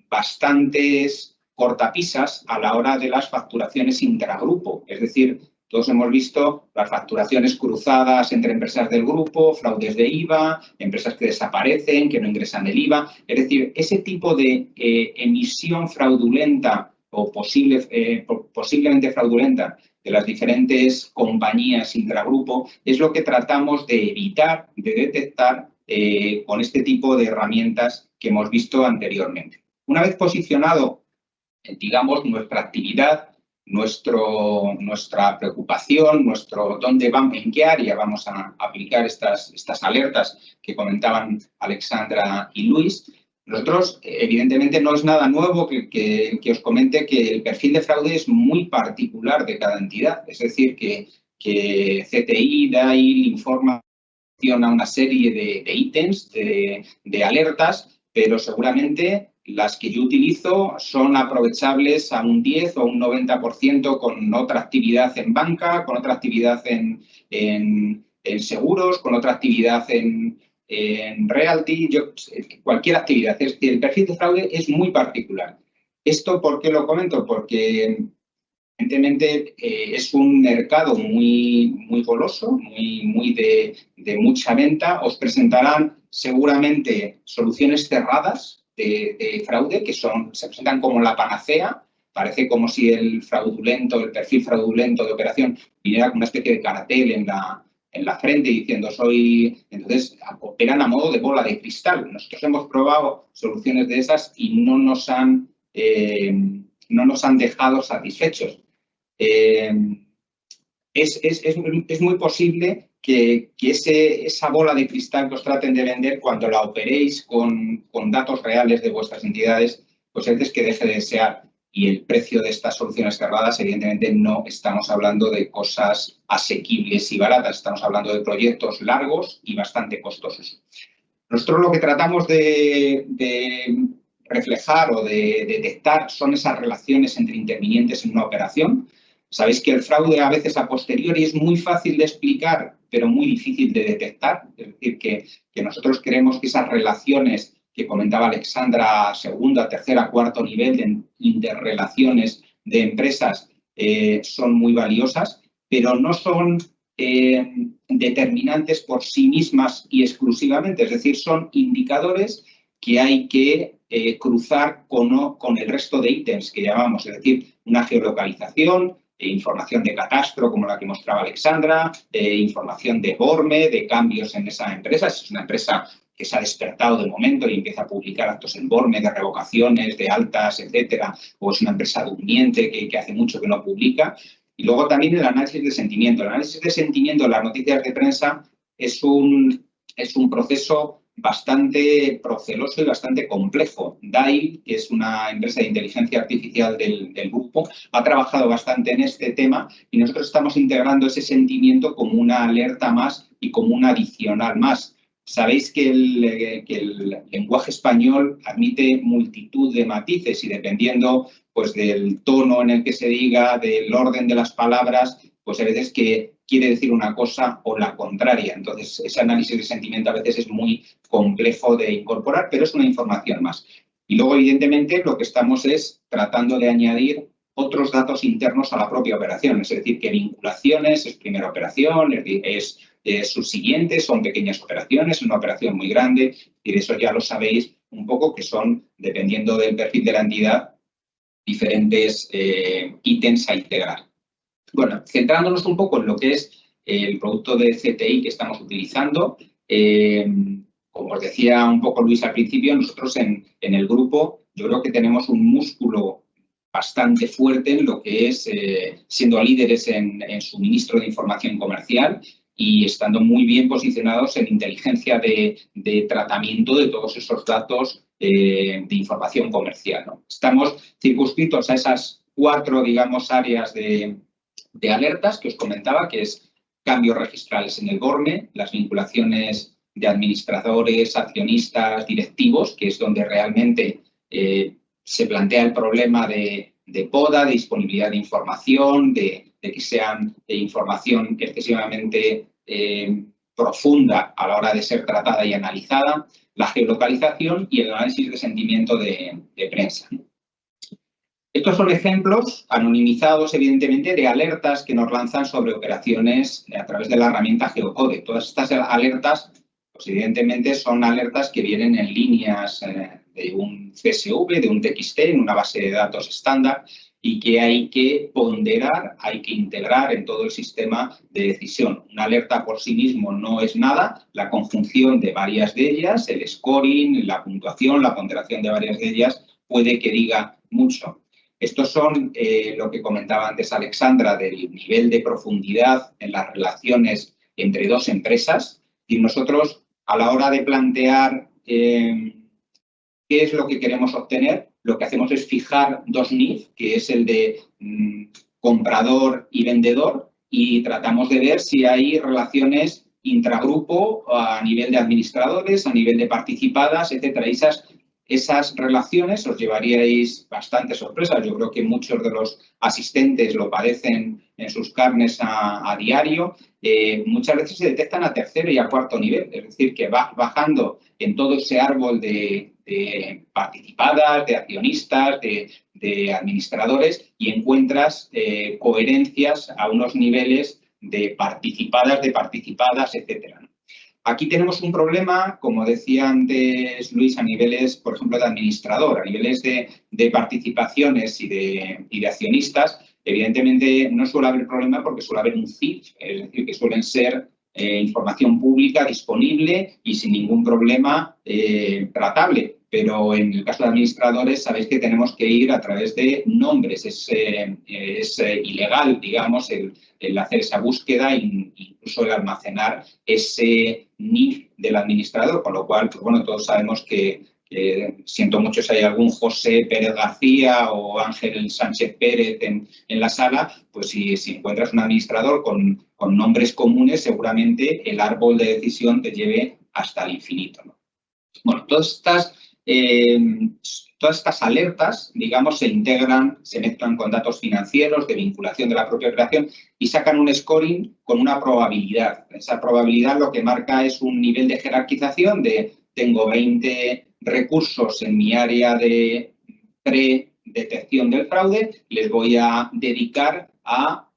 bastantes cortapisas a la hora de las facturaciones intragrupo. Es decir, todos hemos visto las facturaciones cruzadas entre empresas del grupo, fraudes de IVA, empresas que desaparecen, que no ingresan el IVA. Es decir, ese tipo de emisión fraudulenta o posiblemente fraudulenta de las diferentes compañías intragrupo es lo que tratamos de evitar, de detectar con este tipo de herramientas que hemos visto anteriormente. Una vez posicionado, digamos, nuestra actividad, nuestra preocupación, dónde vamos, en qué área vamos a aplicar estas alertas que comentaban Alexandra y Luis, nosotros, evidentemente, no es nada nuevo que os comente que el perfil de fraude es muy particular de cada entidad. Es decir, que CTI, DAIL, informa a una serie de ítems, de alertas, pero seguramente las que yo utilizo son aprovechables a un 10 o un 90% con otra actividad en banca, con otra actividad en seguros, con otra actividad en realty, cualquier actividad. Es decir, el perfil de fraude es muy particular. ¿Esto por qué lo comento? Porque evidentemente es un mercado muy goloso, muy de mucha venta. Os presentarán seguramente soluciones cerradas de fraude que se presentan como la panacea. Parece como si el perfil fraudulento de operación viniera con una especie de cartel en la frente diciendo entonces operan a modo de bola de cristal. Nosotros hemos probado soluciones de esas y no nos han dejado satisfechos. Es muy posible que esa bola de cristal que os traten de vender, cuando la operéis con datos reales de vuestras entidades, pues a veces que deje de desear. Y el precio de estas soluciones cerradas, evidentemente, no estamos hablando de cosas asequibles y baratas. Estamos hablando de proyectos largos y bastante costosos. Nosotros lo que tratamos de reflejar o de detectar son esas relaciones entre intervinientes en una operación. Sabéis que el fraude a veces a posteriori es muy fácil de explicar, pero muy difícil de detectar. Es decir, que nosotros creemos que esas relaciones que comentaba Alexandra, segunda, tercera, cuarto nivel de interrelaciones de empresas son muy valiosas, pero no son determinantes por sí mismas y exclusivamente. Es decir, son indicadores que hay que cruzar con el resto de ítems que llamamos, es decir, una geolocalización, información de catastro, como la que mostraba Alexandra, información de BORME, de cambios en esa empresa. Si es una empresa que se ha despertado de momento y empieza a publicar actos en BORME de revocaciones, de altas, etcétera, o es una empresa durmiente que hace mucho que no publica. Y luego también el análisis de sentimiento. El análisis de sentimiento en las noticias de prensa es un proceso bastante proceloso y bastante complejo. DAIL, que es una empresa de inteligencia artificial del grupo, ha trabajado bastante en este tema y nosotros estamos integrando ese sentimiento como una alerta más y como un adicional más. Sabéis que el lenguaje español admite multitud de matices y dependiendo pues, del tono en el que se diga, del orden de las palabras, pues a veces que quiere decir una cosa o la contraria. Entonces, ese análisis de sentimiento a veces es muy complejo de incorporar, pero es una información más. Y luego, evidentemente, lo que estamos es tratando de añadir otros datos internos a la propia operación. Es decir, que vinculaciones es primera operación, es subsiguiente, son pequeñas operaciones, una operación muy grande, y de eso ya lo sabéis un poco, que son, dependiendo del perfil de la entidad, diferentes ítems a integrar. Bueno, centrándonos un poco en lo que es el producto de CTI que estamos utilizando, como os decía un poco Luis al principio, nosotros en el grupo yo creo que tenemos un músculo bastante fuerte en lo que es siendo líderes en suministro de información comercial y estando muy bien posicionados en inteligencia de tratamiento de todos esos datos de información comercial, ¿no? Estamos circunscritos a esas 4, digamos, áreas de alertas que os comentaba, que es cambios registrales en el BORME, las vinculaciones de administradores, accionistas, directivos, que es donde realmente se plantea el problema de poda, de disponibilidad de información, de que sean información excesivamente profunda a la hora de ser tratada y analizada, la geolocalización y el análisis de sentimiento de prensa. Estos son ejemplos anonimizados, evidentemente, de alertas que nos lanzan sobre operaciones a través de la herramienta Geocode. Todas estas alertas, pues evidentemente, son alertas que vienen en líneas de un CSV, de un TXT, en una base de datos estándar, y que hay que ponderar, hay que integrar en todo el sistema de decisión. Una alerta por sí mismo no es nada, la conjunción de varias de ellas, el scoring, la puntuación, la ponderación de varias de ellas, puede que diga mucho. Estos son lo que comentaba antes Alexandra, del nivel de profundidad en las relaciones entre dos empresas. Y nosotros, a la hora de plantear qué es lo que queremos obtener, lo que hacemos es fijar 2 NIF, que es el de comprador y vendedor, y tratamos de ver si hay relaciones intragrupo a nivel de administradores, a nivel de participadas, etcétera. Esas relaciones os llevaríais bastantes sorpresas. Yo creo que muchos de los asistentes lo padecen en sus carnes a diario. Muchas veces se detectan a tercero y a cuarto nivel, es decir, que va bajando en todo ese árbol de participadas, de accionistas, de administradores, y encuentras coherencias a unos niveles de participadas, etcétera. Aquí tenemos un problema, como decía antes Luis, a niveles, por ejemplo, de administrador, a niveles de participaciones y de accionistas. Evidentemente no suele haber problema porque suele haber un CIF, es decir, que suelen ser información pública disponible y sin ningún problema tratable. Pero en el caso de administradores sabéis que tenemos que ir a través de nombres. Es ilegal, digamos, el hacer esa búsqueda e incluso el almacenar ese NIF del administrador, con lo cual, pues bueno, todos sabemos que siento mucho si hay algún José Pérez García o Ángel Sánchez Pérez en la sala, pues si encuentras un administrador con nombres comunes, seguramente el árbol de decisión te lleve hasta el infinito, ¿no? Bueno, todas estas alertas, digamos, se integran, se mezclan con datos financieros de vinculación de la propia operación y sacan un scoring con una probabilidad. Esa probabilidad lo que marca es un nivel de jerarquización de tengo 20 recursos en mi área de predetección del fraude, les voy a dedicar a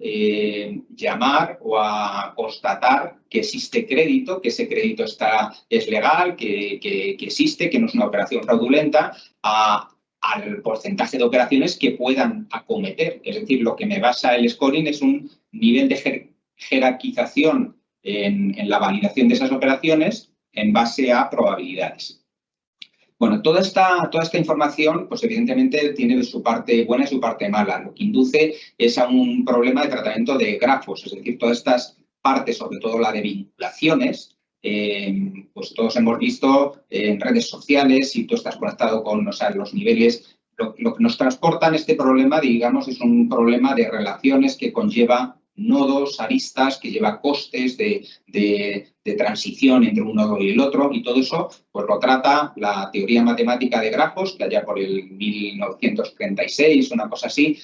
llamar o a constatar que existe crédito, que ese crédito es legal, que existe, que no es una operación fraudulenta, al porcentaje de operaciones que puedan acometer. Es decir, lo que me basa el scoring es un nivel de jerarquización en la validación de esas operaciones en base a probabilidades. Bueno, toda esta información, pues evidentemente tiene su parte buena y su parte mala. Lo que induce es a un problema de tratamiento de grafos, es decir, todas estas partes, sobre todo la de vinculaciones, pues todos hemos visto en redes sociales, si tú estás conectado con los niveles, lo que nos transportan este problema, digamos, es un problema de relaciones que conlleva nodos, aristas, que lleva costes de transición entre un nodo y el otro, y todo eso pues lo trata la teoría matemática de grafos, que allá por el 1936, una cosa así,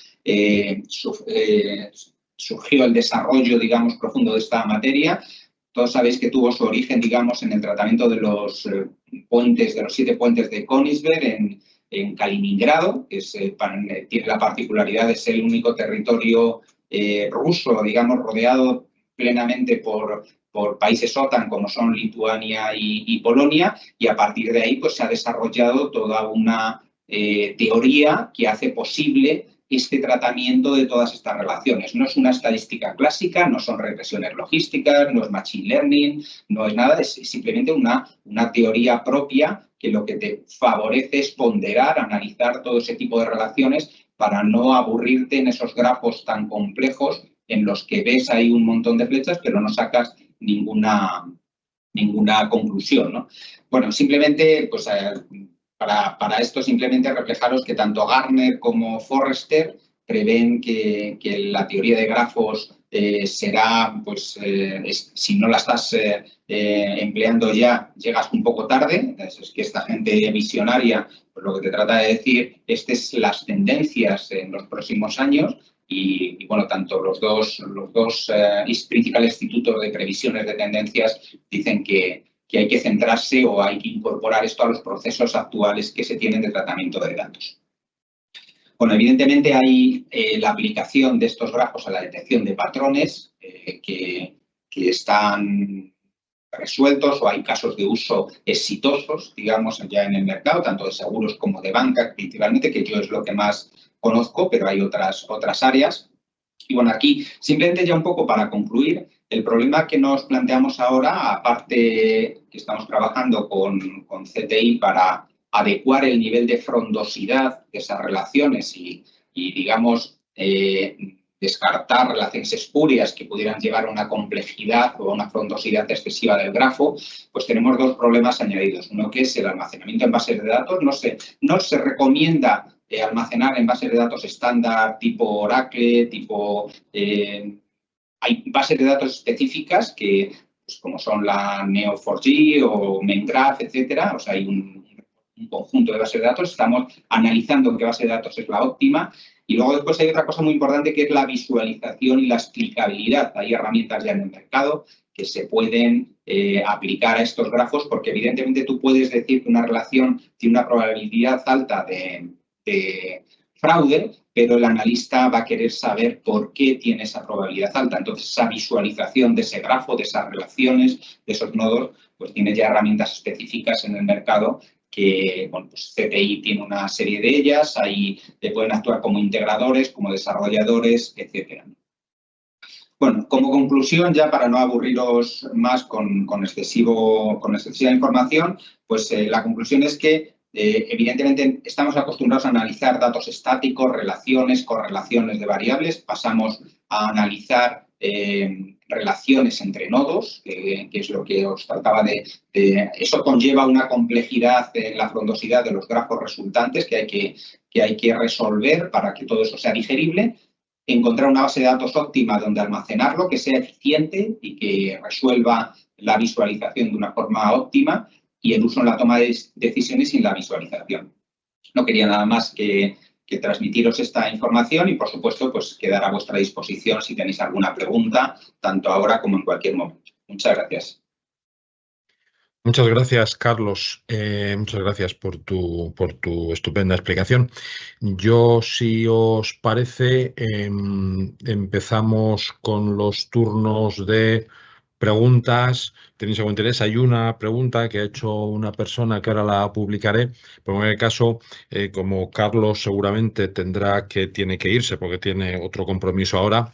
surgió el desarrollo, digamos, profundo de esta materia. Todos sabéis que tuvo su origen, digamos, en el tratamiento de los puentes, de los 7 puentes de Königsberg en Kaliningrado, que tiene la particularidad de ser el único territorio ruso, digamos, rodeado plenamente por países OTAN como son Lituania y Polonia, y a partir de ahí pues se ha desarrollado toda una teoría que hace posible este tratamiento de todas estas relaciones. No es una estadística clásica, no son regresiones logísticas, no es machine learning, no es nada, es simplemente una teoría propia que lo que te favorece es ponderar, analizar todo ese tipo de relaciones para no aburrirte en esos grafos tan complejos en los que ves ahí un montón de flechas, pero no sacas ninguna conclusión, ¿no? Bueno, simplemente, pues para esto simplemente reflejaros que tanto Gartner como Forrester prevén que la teoría de grafos será, pues, si no la estás empleando ya, llegas un poco tarde. Es que esta gente visionaria, pues lo que te trata de decir, estas las tendencias en los próximos años y bueno, tanto los dos principales institutos de previsiones de tendencias dicen que hay que centrarse o hay que incorporar esto a los procesos actuales que se tienen de tratamiento de datos. Bueno, evidentemente hay la aplicación de estos grafos a la detección de patrones que están resueltos o hay casos de uso exitosos, digamos, ya en el mercado, tanto de seguros como de banca, principalmente, que yo es lo que más conozco, pero hay otras áreas. Y bueno, aquí simplemente ya un poco para concluir, el problema que nos planteamos ahora, aparte que estamos trabajando con CTI para adecuar el nivel de frondosidad de esas relaciones y digamos, descartar relaciones espurias que pudieran llevar a una complejidad o a una frondosidad excesiva del grafo, pues tenemos dos problemas añadidos. Uno que es el almacenamiento en bases de datos. No se recomienda almacenar en bases de datos estándar tipo Oracle, hay bases de datos específicas que, pues, como son la Neo4j o MainGraph, etcétera. O sea, hay un conjunto de bases de datos. Estamos analizando qué base de datos es la óptima. Y luego después hay otra cosa muy importante que es la visualización y la explicabilidad. Hay herramientas ya en el mercado que se pueden aplicar a estos grafos porque evidentemente tú puedes decir que una relación tiene una probabilidad alta de fraude, pero el analista va a querer saber por qué tiene esa probabilidad alta. Entonces, esa visualización de ese grafo, de esas relaciones, de esos nodos, pues tiene ya herramientas específicas en el mercado que, bueno, pues CTI tiene una serie de ellas, ahí pueden actuar como integradores, como desarrolladores, etcétera. Bueno, como conclusión, ya para no aburriros más con excesiva información, pues la conclusión es que evidentemente estamos acostumbrados a analizar datos estáticos, relaciones, correlaciones de variables, pasamos a analizar relaciones entre nodos, que es lo que os trataba de... Eso conlleva una complejidad en la frondosidad de los grafos resultantes que hay que resolver para que todo eso sea digerible. Encontrar una base de datos óptima donde almacenarlo, que sea eficiente y que resuelva la visualización de una forma óptima y el uso en la toma de decisiones y en la visualización. No quería nada más que transmitiros esta información y, por supuesto, pues quedar a vuestra disposición si tenéis alguna pregunta, tanto ahora como en cualquier momento. Muchas gracias. Muchas gracias, Carlos. Muchas gracias por tu estupenda explicación. Yo, si os parece, empezamos con los turnos de preguntas. ¿Tenéis algún interés? Hay una pregunta que ha hecho una persona que ahora la publicaré, pero en el caso, como Carlos seguramente tiene que irse porque tiene otro compromiso ahora.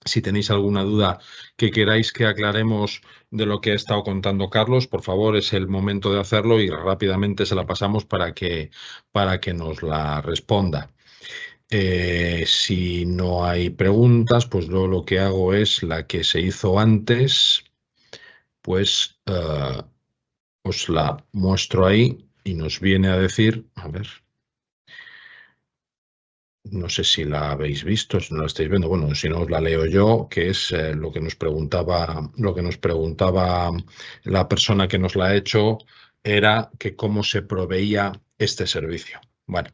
Si tenéis alguna duda que queráis que aclaremos de lo que ha estado contando Carlos, por favor, es el momento de hacerlo y rápidamente se la pasamos para que nos la responda. Si no hay preguntas, pues yo lo que hago es la que se hizo antes, pues os la muestro ahí y nos viene a decir, a ver... No sé si la habéis visto, si no la estáis viendo. Bueno, si no os la leo yo, que es lo que nos preguntaba la persona que nos la ha hecho, era que cómo se proveía este servicio. Bueno,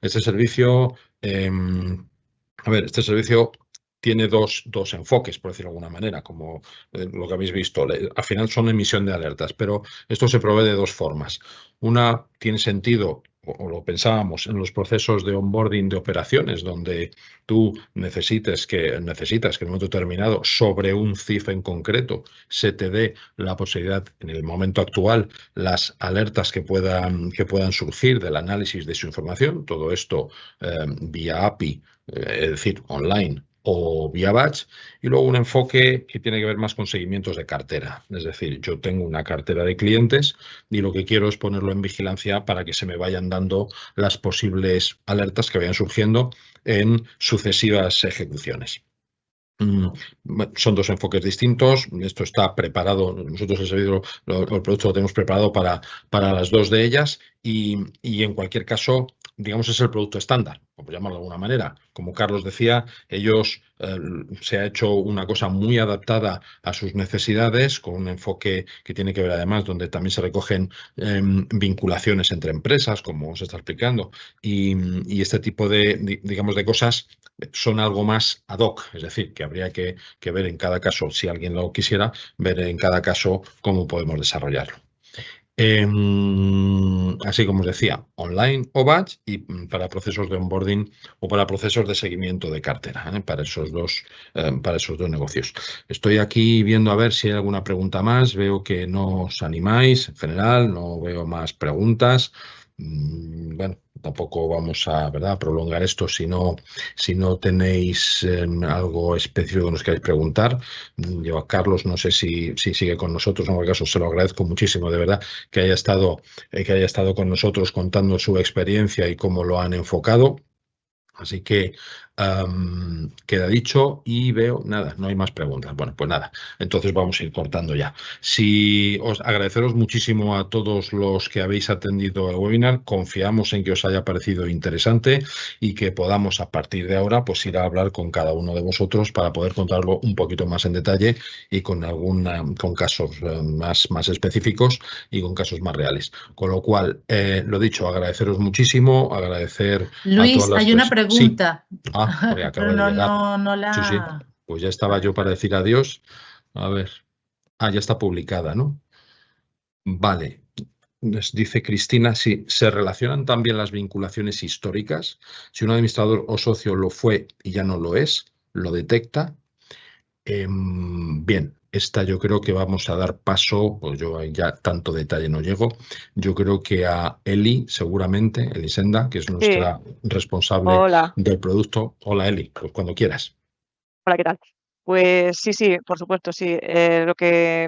este servicio, este servicio tiene dos enfoques, por decirlo de alguna manera, como lo que habéis visto. Al final son emisión de alertas, pero esto se provee de dos formas. Una tiene sentido, o lo pensábamos, en los procesos de onboarding de operaciones, donde tú necesitas que en un momento determinado, sobre un CIF en concreto, se te dé la posibilidad, en el momento actual, las alertas que puedan surgir del análisis de su información, todo esto vía API, es decir, online, o vía batch, y luego un enfoque que tiene que ver más con seguimientos de cartera. Es decir, yo tengo una cartera de clientes y lo que quiero es ponerlo en vigilancia para que se me vayan dando las posibles alertas que vayan surgiendo en sucesivas ejecuciones. Son dos enfoques distintos. Esto está preparado. Nosotros el servicio, el producto lo tenemos preparado para las dos de ellas y en cualquier caso, digamos, es el producto estándar, por llamarlo de alguna manera. Como Carlos decía, ellos se ha hecho una cosa muy adaptada a sus necesidades, con un enfoque que tiene que ver además, donde también se recogen vinculaciones entre empresas, como se está explicando, y este tipo digamos, de cosas son algo más ad hoc, es decir, que habría que ver en cada caso, si alguien lo quisiera, ver en cada caso cómo podemos desarrollarlo. Así como os decía, online o batch y para procesos de onboarding o para procesos de seguimiento de cartera, para esos dos negocios. Estoy aquí viendo a ver si hay alguna pregunta más. Veo que no os animáis en general, no veo más preguntas. Bueno, tampoco vamos a, ¿verdad?, prolongar esto si no tenéis algo específico que nos queráis preguntar. Yo a Carlos no sé si sigue con nosotros, en cualquier caso se lo agradezco muchísimo, de verdad, que haya estado con nosotros contando su experiencia y cómo lo han enfocado. Así que queda dicho y veo, nada, no hay más preguntas. Bueno, pues nada, entonces vamos a ir cortando ya. Agradeceros muchísimo a todos los que habéis atendido el webinar. Confiamos en que os haya parecido interesante y que podamos a partir de ahora pues ir a hablar con cada uno de vosotros para poder contarlo un poquito más en detalle y con casos más específicos y con casos más reales. Con lo cual, lo dicho, agradeceros muchísimo, agradecer Luis, a todas las hay una pregunta. Sí. Porque acaba Pero de llegar. no la... Sí. Pues ya estaba yo para decir adiós. A ver. Ya está publicada, ¿no? Vale. Nos dice Cristina, sí, ¿se relacionan también las vinculaciones históricas? Si un administrador o socio lo fue y ya no lo es, ¿lo detecta? Bien, esta yo creo que vamos a dar paso, pues yo ya tanto detalle no llego, yo creo que a Eli, seguramente, Elisenda, que es nuestra responsable del producto. Hola Eli, pues cuando quieras. Hola, ¿qué tal? Pues sí, por supuesto, sí. Lo que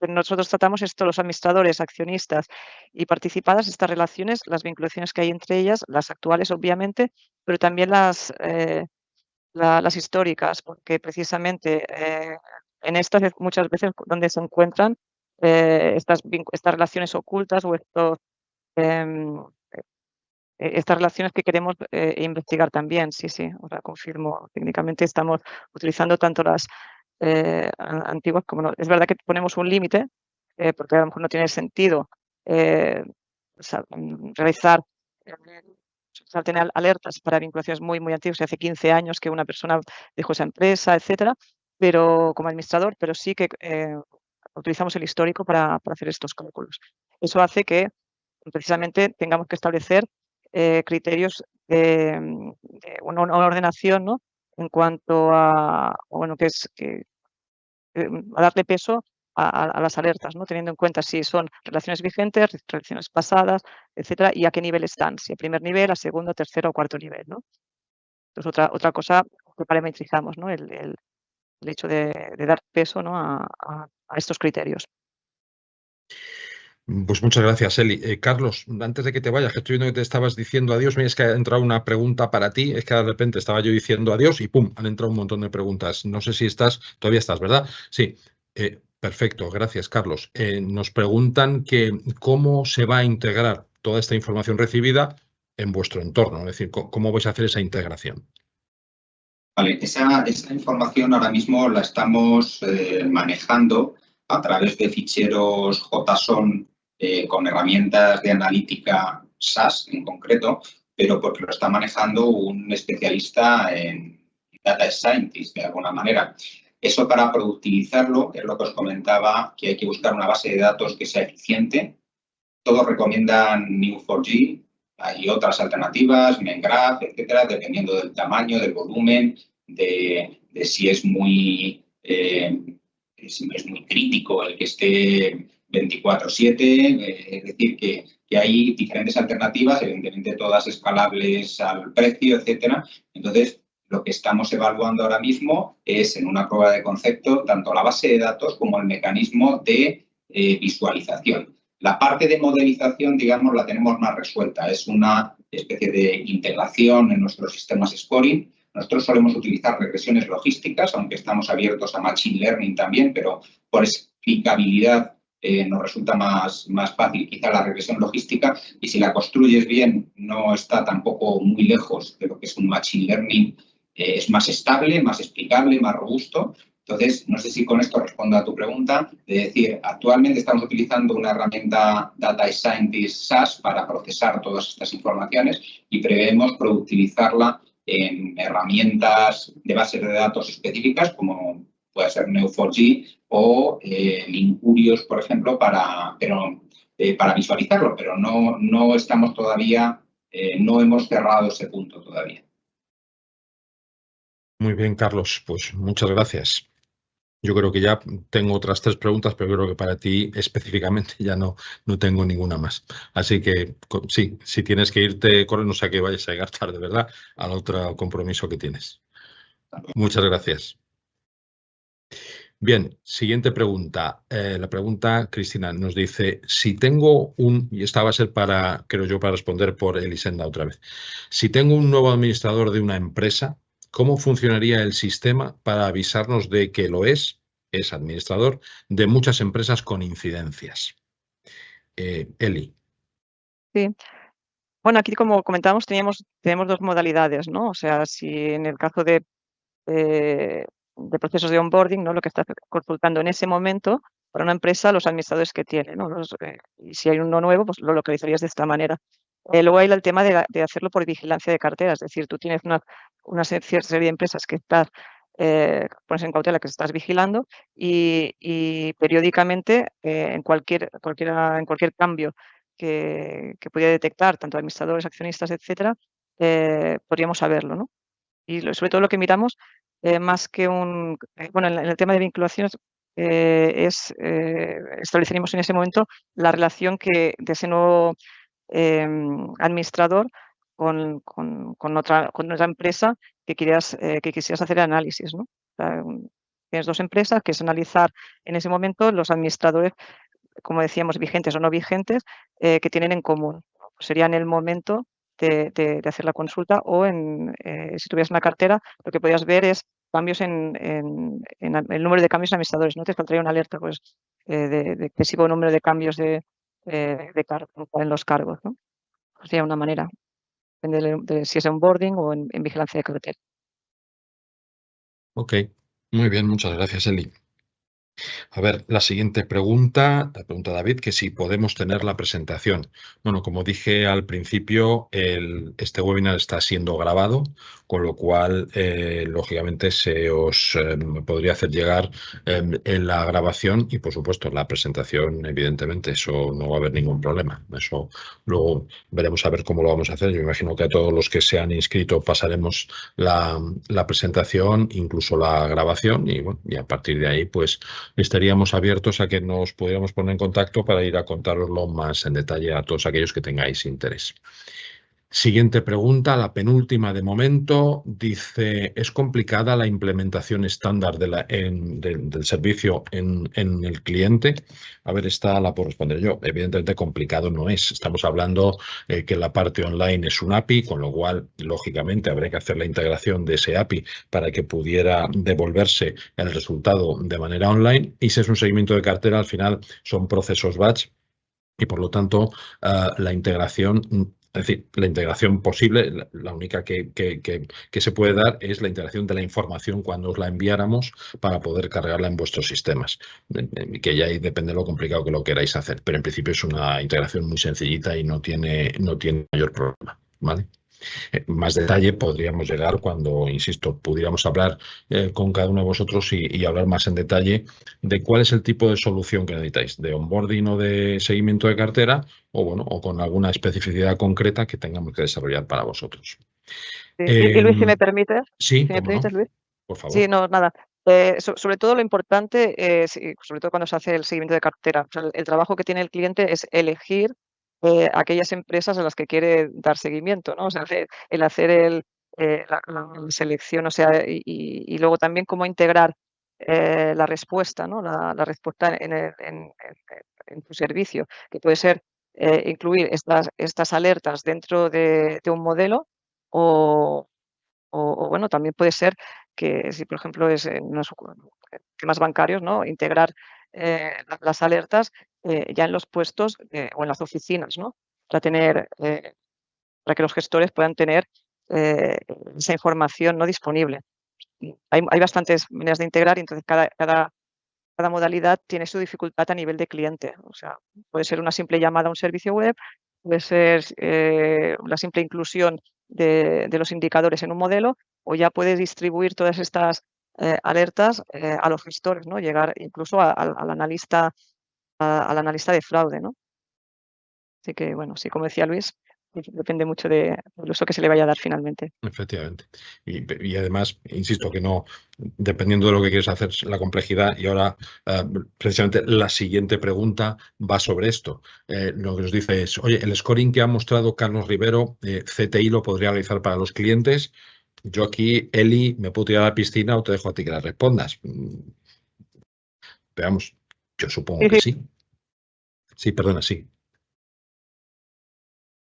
nosotros tratamos es todos los administradores, accionistas y participadas, estas relaciones, las vinculaciones que hay entre ellas, las actuales obviamente, pero también las históricas, porque precisamente en estas muchas veces donde se encuentran estas relaciones ocultas o estas relaciones que queremos investigar también. Sí, os la confirmo. Técnicamente estamos utilizando tanto las antiguas como no. Es verdad que ponemos un límite, porque a lo mejor no tiene sentido realizar tener alertas para vinculaciones muy antiguas, hace 15 años que una persona dejó esa empresa, etcétera, pero como administrador, pero sí que utilizamos el histórico para hacer estos cálculos. Eso hace que precisamente tengamos que establecer criterios de una ordenación, ¿no?, en cuanto a, bueno, a darle peso a las alertas, ¿no?, teniendo en cuenta si son relaciones vigentes, relaciones pasadas, etcétera, y a qué nivel están, si a primer nivel, a segundo, tercero o cuarto nivel, ¿no? Entonces, otra cosa que parametrizamos, ¿no?, el hecho de dar peso, ¿no?, a estos criterios. Pues muchas gracias, Eli. Carlos, antes de que te vayas, que estoy viendo que te estabas diciendo adiós, es que ha entrado una pregunta para ti, es que de repente estaba yo diciendo adiós y ¡pum!, han entrado un montón de preguntas. No sé si todavía estás, ¿verdad? Sí, perfecto, gracias, Carlos. Nos preguntan que cómo se va a integrar toda esta información recibida en vuestro entorno, es decir, cómo vais a hacer esa integración. Vale, esa información ahora mismo la estamos manejando a través de ficheros JSON con herramientas de analítica SAS en concreto, pero porque lo está manejando un especialista en Data Scientist de alguna manera. Eso para productivizarlo es lo que os comentaba, que hay que buscar una base de datos que sea eficiente. Todos recomiendan Neo4j, hay otras alternativas, Mengraph, etcétera, dependiendo del tamaño, del volumen, de si es muy crítico el que esté 24/7, es decir, que hay diferentes alternativas, evidentemente todas escalables al precio, etcétera. Entonces, lo que estamos evaluando ahora mismo es, en una prueba de concepto, tanto la base de datos como el mecanismo de visualización. La parte de modelización, digamos, la tenemos más resuelta. Es una especie de integración en nuestros sistemas scoring Nosotros solemos utilizar regresiones logísticas, aunque estamos abiertos a Machine Learning también, pero por explicabilidad nos resulta más fácil quizá la regresión logística, y si la construyes bien no está tampoco muy lejos de lo que es un Machine Learning, es más estable, más explicable, más robusto. Entonces, no sé si con esto respondo a tu pregunta, de decir, actualmente estamos utilizando una herramienta Data Scientist SaaS para procesar todas estas informaciones y preveemos productivizarla en herramientas de bases de datos específicas como puede ser Neo4j o Linkurios, por ejemplo, para visualizarlo, pero no estamos todavía, no hemos cerrado ese punto todavía. Muy bien, Carlos, pues muchas gracias. Yo creo que ya tengo otras 3 preguntas, pero creo que para ti específicamente ya no tengo ninguna más. Así que sí, si tienes que irte, corre, no sé a que vayas a llegar tarde, ¿verdad? Al otro compromiso que tienes. Muchas gracias. Bien, siguiente pregunta. La pregunta, Cristina, nos dice, si tengo y esta va a ser para, creo yo, para responder por Elisenda otra vez. Si tengo un nuevo administrador de una empresa, ¿cómo funcionaría el sistema para avisarnos de que lo es administrador de muchas empresas con incidencias? Eli. Sí. Bueno, aquí como comentábamos tenemos 2 modalidades, ¿no? O sea, si en el caso de procesos de onboarding, ¿no? Lo que estás consultando en ese momento para una empresa, los administradores que tiene, ¿no? Y si hay uno nuevo, pues lo localizarías de esta manera. Luego hay el tema de hacerlo por vigilancia de cartera, es decir, tú tienes una cierta serie de empresas que estás, pones en cautela que estás vigilando y periódicamente en cualquier cambio que pudiera detectar, tanto administradores, accionistas, etcétera, podríamos saberlo, ¿no? Y sobre todo lo que miramos, más que bueno, en el tema de vinculaciones, estableceríamos en ese momento la relación de ese nuevo administrador con otra empresa que quisieras hacer análisis, ¿no? O sea, tienes 2 empresas, que es analizar en ese momento los administradores, como decíamos, vigentes o no vigentes, que tienen en común. Pues sería en el momento de hacer la consulta o si tuvieras una cartera, lo que podrías ver es cambios en el número de cambios en administradores. No te faltaría una alerta pues, de excesivo número de cambios en los cargos, ¿no? Sería una manera, depende de si es onboarding o en vigilancia de cartera. Ok, muy bien, muchas gracias, Eli. A ver, la siguiente pregunta, la pregunta David, que si podemos tener la presentación. Bueno, como dije al principio, este webinar está siendo grabado, con lo cual, lógicamente, se os podría hacer llegar en la grabación y, por supuesto, la presentación, evidentemente, eso no va a haber ningún problema. Eso luego veremos a ver cómo lo vamos a hacer. Yo imagino que a todos los que se han inscrito pasaremos la presentación, incluso la grabación, y, bueno, y a partir de ahí, pues, estaríamos abiertos a que nos pudiéramos poner en contacto para ir a contároslo más en detalle a todos aquellos que tengáis interés. Siguiente pregunta, la penúltima de momento, dice, ¿es complicada la implementación estándar del servicio en el cliente? A ver, esta la puedo responder yo. Evidentemente complicado no es. Estamos hablando que la parte online es un API, con lo cual, lógicamente, habría que hacer la integración de ese API para que pudiera devolverse el resultado de manera online. Y si es un seguimiento de cartera, al final son procesos batch y, por lo tanto, la integración... Es decir, la integración posible, la única que se puede dar es la integración de la información cuando os la enviáramos para poder cargarla en vuestros sistemas, que ya ahí depende de lo complicado que lo queráis hacer, pero en principio es una integración muy sencillita y no tiene mayor problema, ¿vale? Más detalle podríamos llegar cuando, insisto, pudiéramos hablar con cada uno de vosotros y hablar más en detalle de cuál es el tipo de solución que necesitáis, de onboarding o de seguimiento de cartera, o bueno, o con alguna especificidad concreta que tengamos que desarrollar para vosotros. Sí. Y Luis, si me permites, Sí, ¿cómo no? Luis. Por favor. Sí, no, nada. Sobre todo lo importante, sobre todo cuando se hace el seguimiento de cartera, o sea, el trabajo que tiene el cliente es elegir aquellas empresas a las que quiere dar seguimiento, ¿no? O sea, el hacer la selección, o sea, y luego también cómo integrar la respuesta, ¿no? La respuesta en tu servicio, que puede ser incluir estas alertas dentro de un modelo o ¿no? También puede ser que si, por ejemplo, es en unos temas bancarios, ¿no? Integrar las alertas ya en los puestos o en las oficinas, ¿no? Para que los gestores puedan tener esa información no disponible. Hay bastantes maneras de integrar y entonces cada modalidad tiene su dificultad a nivel de cliente. O sea, puede ser una simple llamada a un servicio web, puede ser la simple inclusión de los indicadores en un modelo, o ya puedes distribuir todas estas alertas a los gestores, ¿no? Llegar incluso al analista de fraude, ¿no? Así que, bueno, sí, como decía Luis, depende mucho del uso que se le vaya a dar finalmente. Efectivamente. Y además, insisto que no, dependiendo de lo que quieres hacer, la complejidad, y ahora precisamente la siguiente pregunta va sobre esto. Lo que nos dice es, oye, el scoring que ha mostrado Carlos Rivero, CTI lo podría realizar para los clientes. Yo aquí, Eli, me puedo tirar a la piscina o te dejo a ti que la respondas. Veamos, yo supongo que sí. Sí, perdona, sí.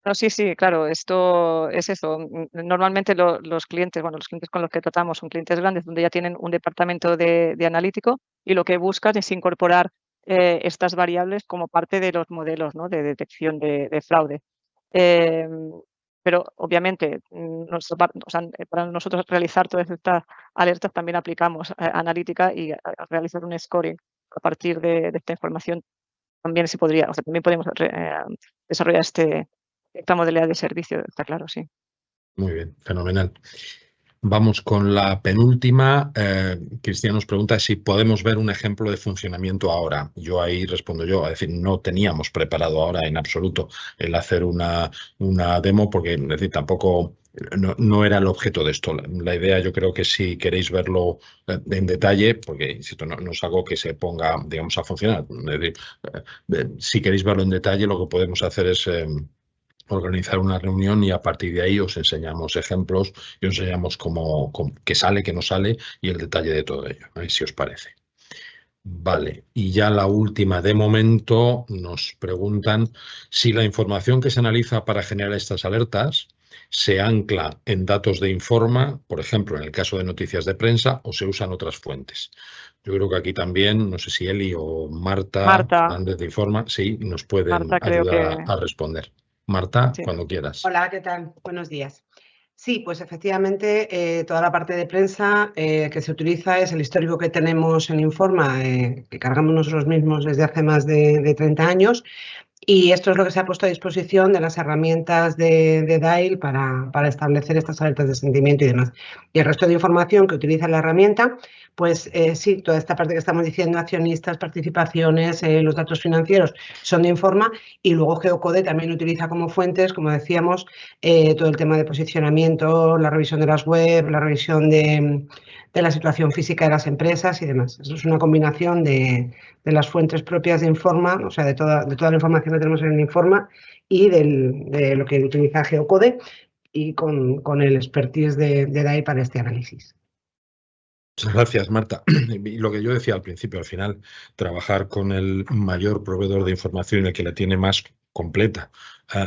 No, sí, claro, esto es eso. Normalmente los clientes, bueno, los clientes con los que tratamos son clientes grandes donde ya tienen un departamento de analítico y lo que buscan es incorporar estas variables como parte de los modelos, ¿no? De detección de fraude. Pero obviamente para nosotros realizar todas estas alertas también aplicamos analítica y a realizar un scoring a partir de esta información también se podría, o sea, también podemos desarrollar esta modalidad de servicio, está claro, sí. Muy bien, fenomenal. Vamos con la penúltima. Cristian nos pregunta si podemos ver un ejemplo de funcionamiento ahora. Yo ahí respondo yo, es decir, no teníamos preparado ahora en absoluto el hacer una demo porque, es decir, tampoco no era el objeto de esto. La idea yo creo que si queréis verlo en detalle, porque insisto, no es algo que se ponga, digamos, a funcionar. Es decir, si queréis verlo en detalle, lo que podemos hacer es organizar una reunión y a partir de ahí os enseñamos ejemplos y os enseñamos qué sale, qué no sale y el detalle de todo ello, si os parece. Vale, y ya la última de momento nos preguntan si la información que se analiza para generar estas alertas se ancla en datos de Informa, por ejemplo, en el caso de noticias de prensa, o se usan otras fuentes. Yo creo que aquí también, no sé si Eli o Marta, antes de Informa, sí, nos pueden ayudar a responder. Marta, sí. Cuando quieras. Hola, ¿qué tal? Buenos días. Sí, pues efectivamente toda la parte de prensa que se utiliza es el histórico que tenemos en Informa, que cargamos nosotros mismos desde hace más de 30 años. Y esto es lo que se ha puesto a disposición de las herramientas de DAIL para establecer estas alertas de sentimiento y demás. Y el resto de información que utiliza la herramienta, pues sí, toda esta parte que estamos diciendo, accionistas, participaciones, los datos financieros son de Informa y luego Geocode también utiliza como fuentes, como decíamos, todo el tema de posicionamiento, la revisión de las web, la revisión de la situación física de las empresas y demás. Eso es una combinación de las fuentes propias de Informa, o sea, de toda la información que tenemos en el Informa y de lo que utiliza Geocode y con el expertise de DAI para este análisis. Muchas gracias, Marta. Y lo que yo decía al principio, al final, trabajar con el mayor proveedor de información, el que la tiene más completa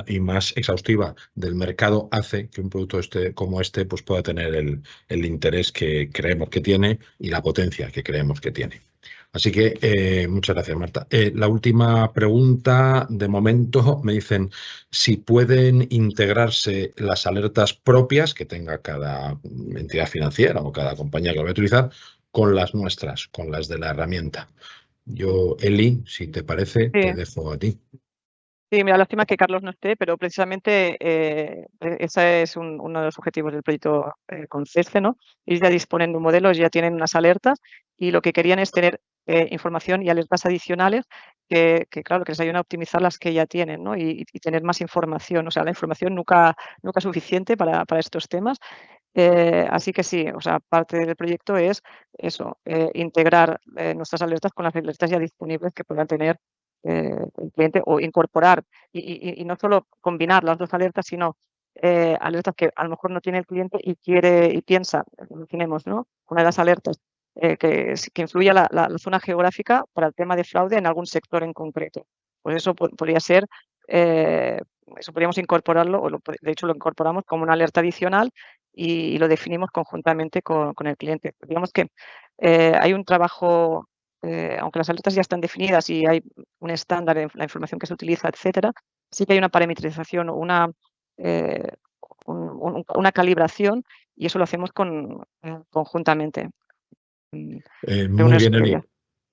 y más exhaustiva del mercado, hace que un producto como este pues pueda tener el interés que creemos que tiene y la potencia que creemos que tiene. Así que muchas gracias, Marta. La última pregunta, de momento, me dicen si pueden integrarse las alertas propias que tenga cada entidad financiera o cada compañía que lo va a utilizar con las nuestras, con las de la herramienta. Yo, Eli, si te parece, te dejo a ti. Sí, mira, lástima que Carlos no esté, pero precisamente ese es uno de los objetivos del proyecto con CESCE, ¿no? Ellos ya disponen de un modelo, ya tienen unas alertas y lo que querían es tener información y alertas adicionales que claro, que les ayuden a optimizar las que ya tienen, ¿no? Y tener más información. O sea, la información nunca es suficiente para estos temas. Así que sí, o sea, parte del proyecto es eso, integrar nuestras alertas con las alertas ya disponibles que puedan tener el cliente o incorporar y no solo combinar las dos alertas, sino alertas que a lo mejor no tiene el cliente y quiere y piensa, imaginemos, ¿no? Una de las alertas que influya la zona geográfica para el tema de fraude en algún sector en concreto. Pues eso podría ser, eso podríamos incorporarlo, de hecho lo incorporamos como una alerta adicional y lo definimos conjuntamente con el cliente. Digamos que hay un trabajo, aunque las alertas ya están definidas y hay un estándar en la información que se utiliza, etcétera, sí que hay una parametrización, una calibración, y eso lo hacemos conjuntamente. Muy bien, Eli.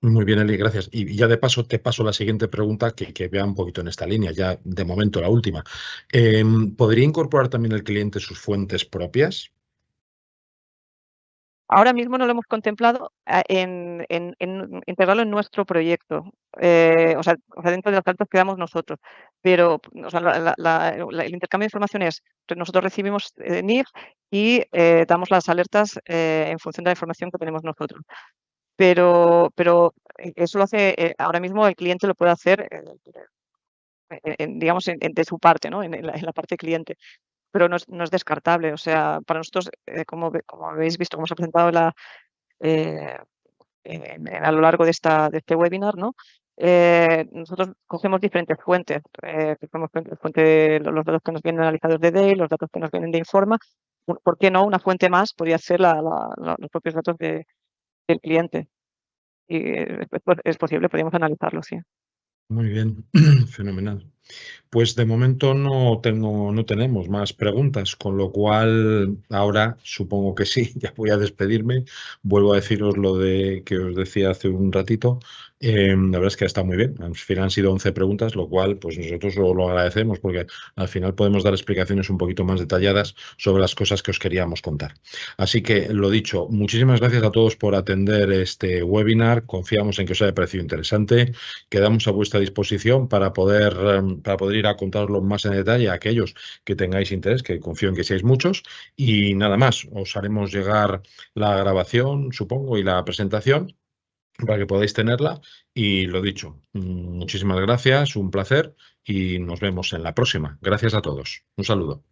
Muy bien, Eli, gracias. Y ya de paso te paso la siguiente pregunta que vea un poquito en esta línea, ya de momento la última. ¿Podría incorporar también el cliente sus fuentes propias? Ahora mismo no lo hemos contemplado en integrarlo en nuestro proyecto, o sea, dentro de los datos que damos nosotros, pero o sea, el intercambio de información es, nosotros recibimos NIF y damos las alertas en función de la información que tenemos nosotros. Pero eso lo hace, ahora mismo el cliente lo puede hacer, digamos, de su parte, ¿no? En la parte cliente. Pero no es descartable. O sea, para nosotros, como habéis visto, como os ha presentado a lo largo de este webinar, ¿no? Nosotros cogemos diferentes fuentes. Cogemos fuente de los datos que nos vienen analizados de DEI, los datos que nos vienen de Informa. ¿Por qué no? Una fuente más podría ser los propios datos del cliente. Y es posible, podríamos analizarlo, sí. Muy bien, fenomenal. Pues de momento no tenemos más preguntas, con lo cual ahora supongo que sí, ya voy a despedirme. Vuelvo a deciros lo que os decía hace un ratito. La verdad es que ha estado muy bien. Al final han sido 11 preguntas, lo cual pues nosotros lo agradecemos porque al final podemos dar explicaciones un poquito más detalladas sobre las cosas que os queríamos contar. Así que lo dicho, muchísimas gracias a todos por atender este webinar. Confiamos en que os haya parecido interesante. Quedamos a vuestra disposición para poder ir a contarlo más en detalle a aquellos que tengáis interés, que confío en que seáis muchos. Y nada más, os haremos llegar la grabación, supongo, y la presentación para que podáis tenerla. Y lo dicho, muchísimas gracias, un placer y nos vemos en la próxima. Gracias a todos. Un saludo.